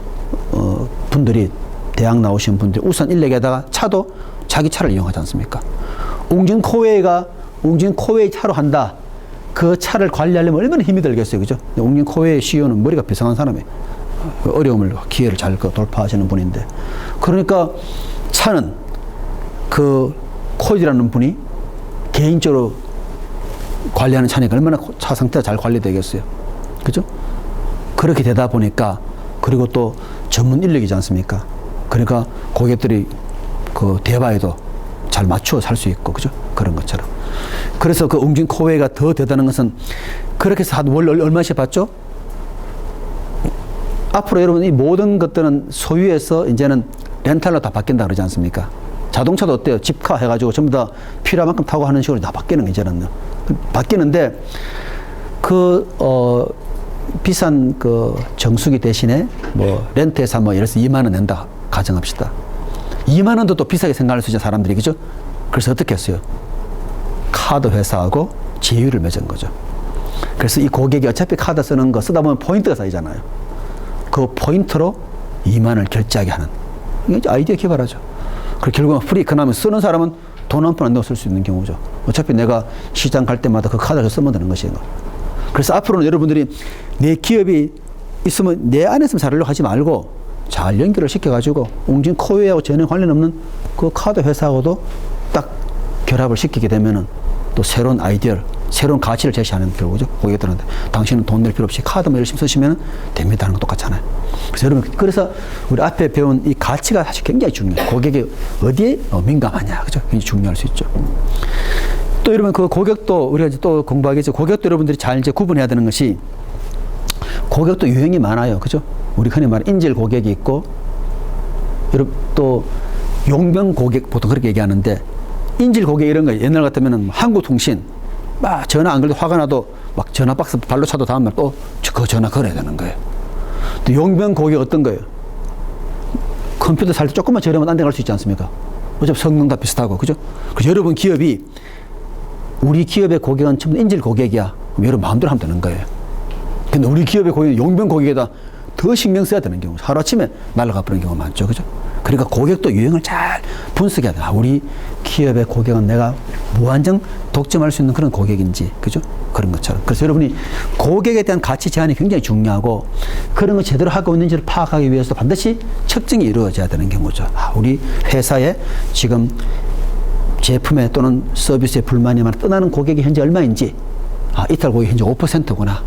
분들이 대학 나오신 분들이 우선 인력에다가 차도 자기 차를 이용하지 않습니까? 웅진 코웨이가 웅진 코웨이 차로 한다. 그 차를 관리하려면 얼마나 힘이 들겠어요. 그죠? 웅진 코웨이 CEO는 머리가 비상한 사람이에요. 어려움을, 기회를 잘 돌파하시는 분인데. 그러니까 차는 그 코디라는 분이 개인적으로 관리하는 차니까 얼마나 차 상태가 잘 관리되겠어요. 그죠? 그렇게 되다 보니까, 그리고 또 전문 인력이지 않습니까? 그러니까 고객들이 그 대바에도 잘 맞추어 살 수 있고, 그죠? 그런 것처럼. 그래서 그 웅진 코웨이가 더 대단한 것은, 그렇게 해서 월 얼마씩 받죠? 앞으로 여러분 이 모든 것들은 소유에서 이제는 렌탈로 다 바뀐다 그러지 않습니까? 자동차도 어때요? 집카 해가지고 전부 다 필요한 만큼 타고 하는 식으로 다 바뀌는 거 이제는. 바뀌는데, 비싼 그 정수기 대신에 뭐 렌트해서 뭐 예를 들어서 2만 원 낸다 가정합시다. 2만 원도 또 비싸게 생각할 수 있는 사람들이, 그죠? 그래서 어떻게 했어요? 카드 회사하고 제휴를 맺은 거죠. 그래서 이 고객이 어차피 카드 쓰는 거 쓰다 보면 포인트가 쌓이잖아요. 그 포인트로 2만 원을 결제하게 하는. 이게 아이디어 개발하죠. 그리고 결국은 프리 이코노미 쓰는 사람은 돈 한 푼 안 내고 쓸 수 있는 경우죠. 어차피 내가 시장 갈 때마다 그 카드를 쓰면 되는 것이에요. 그래서 앞으로는 여러분들이 내 기업이 있으면 내 안에서 살려고 하지 말고 잘 연결을 시켜가지고 웅진 코웨이하고 전혀 관련 없는 그 카드 회사하고도 딱 결합을 시키게 되면은 또 새로운 아이디어를, 새로운 가치를 제시하는 결과죠. 고객들한테. 당신은 돈 낼 필요 없이 카드만 열심히 쓰시면 됩니다 하는 거 똑같잖아요. 그래서 여러분, 그래서 우리 앞에 배운 이 가치가 사실 굉장히 중요해요. 고객이 어디에 민감하냐. 그죠? 굉장히 중요할 수 있죠. 또 여러분, 그 고객도 우리가 이제 또 공부하겠죠. 고객도 여러분들이 잘 이제 구분해야 되는 것이, 고객도 유형이 많아요. 그죠? 우리 흔히 말하는 인질 고객이 있고, 여러분 또 용병 고객 보통 그렇게 얘기하는데, 인질 고객 이런 거 옛날 같으면은 한국통신 막 전화 안 걸려도 화가 나도 막 전화 박스 발로 차도 다음날 또 그 전화 걸어야 되는 거예요. 또 용병 고객 어떤 거예요? 컴퓨터 살 때 조금만 저렴하면 딴 데 갈 수 있지 않습니까? 어차피 성능 다 비슷하고, 그죠? 그래서 여러분 기업이, 우리 기업의 고객은 전부 인질 고객이야. 그럼 여러분 마음대로 하면 되는 거예요. 근데 우리 기업의 고객은 용병 고객에다 더 신경 써야 되는 경우, 하루아침에 날아가 버리는 경우가 많죠. 그죠? 그러니까 고객도 유형을 잘 분석해야 돼. 우리 기업의 고객은 내가 무한정 독점할 수 있는 그런 고객인지, 그죠? 그런 것처럼. 그래서 여러분이 고객에 대한 가치 제한이 굉장히 중요하고, 그런 걸 제대로 하고 있는지를 파악하기 위해서 반드시 측정이 이루어져야 되는 경우죠. 우리 회사에 지금 제품에 또는 서비스에 불만이 많아 떠나는 고객이 현재 얼마인지, 이탈 고객이 현재 5%구나.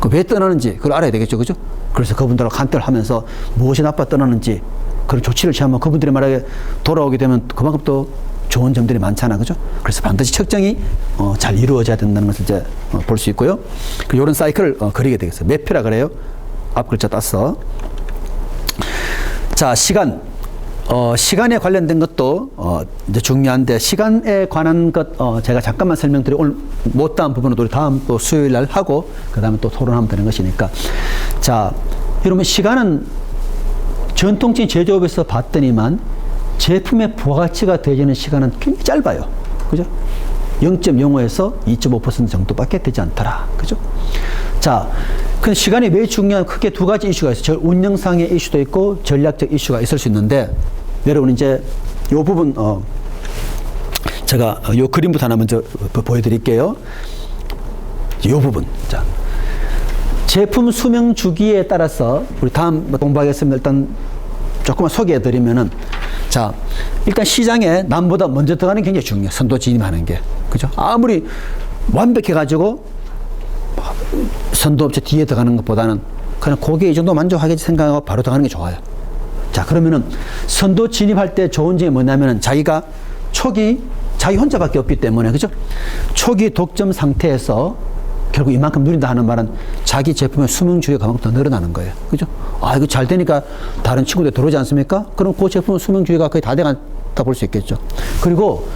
그 왜 떠나는지 그걸 알아야 되겠죠. 그죠? 그래서 그분들하고 간택을 하면서 무엇이 나빠 떠나는지 그런 조치를 취하면 그분들이 만약에 돌아오게 되면 그만큼 또 좋은 점들이 많잖아. 그죠? 그래서 반드시 측정이 잘 이루어져야 된다는 것을 이제 볼 수 있고요. 이런 사이클을 그리게 되겠어요. 매표라 그래요. 앞 글자 땄어. 자, 시간. 시간에 관련된 것도 이제 중요한데, 시간에 관한 것 제가 잠깐만 설명드리고, 오늘 못다한 부분은 우리 다음 또 수요일 날 하고 그 다음에 또 토론하면 되는 것이니까. 자, 여러분 시간은 전통적인 제조업에서 봤더니만 제품의 부가가치가 되어지는 시간은 굉장히 짧아요. 그죠? 0.05에서 2.5% 정도밖에 되지 않더라. 그죠? 자, 근데 시간이 왜 중요한, 크게 두 가지 이슈가 있어요. 운영상의 이슈도 있고 전략적 이슈가 있을 수 있는데, 여러분 이제 요 부분 제가 요 그림부터 하나 먼저 보여드릴게요. 요 부분. 자, 제품 수명 주기에 따라서 우리 다음 공부하겠습니다. 일단 조금만 소개해드리면은, 자, 일단 시장에 남보다 먼저 들어가는 게 굉장히 중요해요. 선도 진입하는 게. 그죠? 아무리 완벽해가지고 선도업체 뒤에 들어가는 것보다는 그냥 고객 이 정도 만족하겠지 생각하고 바로 들어가는 게 좋아요. 자, 그러면은 선도 진입할 때 좋은 점이 뭐냐면은, 자기가 초기 자기 혼자밖에 없기 때문에, 그죠? 초기 독점 상태에서 결국 이만큼 누린다 하는 말은 자기 제품의 수명 주기가 그만큼 더 늘어나는 거예요. 그죠? 이거 잘 되니까 다른 친구들 들어오지 않습니까? 그럼 그 제품의 수명 주기가 거의 다 돼간다 볼 수 있겠죠. 그리고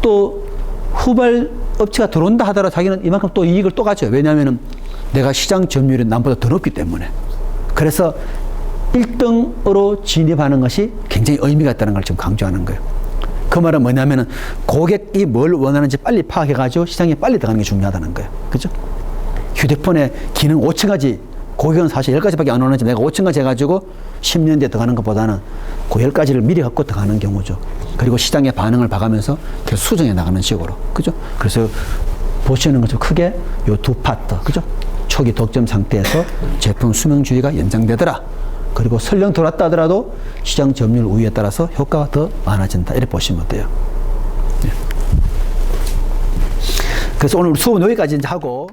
또 후발 업체가 들어온다 하더라도 자기는 이만큼 또 이익을 또 가져요. 왜냐하면은 내가 시장 점유율이 남보다 더 높기 때문에. 그래서 1등으로 진입하는 것이 굉장히 의미가 있다는 걸 지금 강조하는 거예요. 그 말은 뭐냐면은 고객이 뭘 원하는지 빨리 파악해가지고 시장에 빨리 들어가는 게 중요하다는 거예요. 그죠? 휴대폰에 기능 5층까지, 고객은 사실 10가지밖에 안 원하는지 내가 5층까지 해가지고 10년 뒤에 들어가는 것보다는 그 10가지를 미리 갖고 들어가는 경우죠. 그리고 시장의 반응을 봐가면서 계속 수정해 나가는 식으로. 그죠? 그래서 보시는 것처럼 크게 요 두 파트. 그죠? 초기 독점 상태에서 제품 수명 주기가 연장되더라. 그리고 설령 들어왔다 하더라도 시장 점유율 우위에 따라서 효과가 더 많아진다. 이렇게 보시면 돼요. 네. 그래서 오늘 수업은 여기까지 이제 하고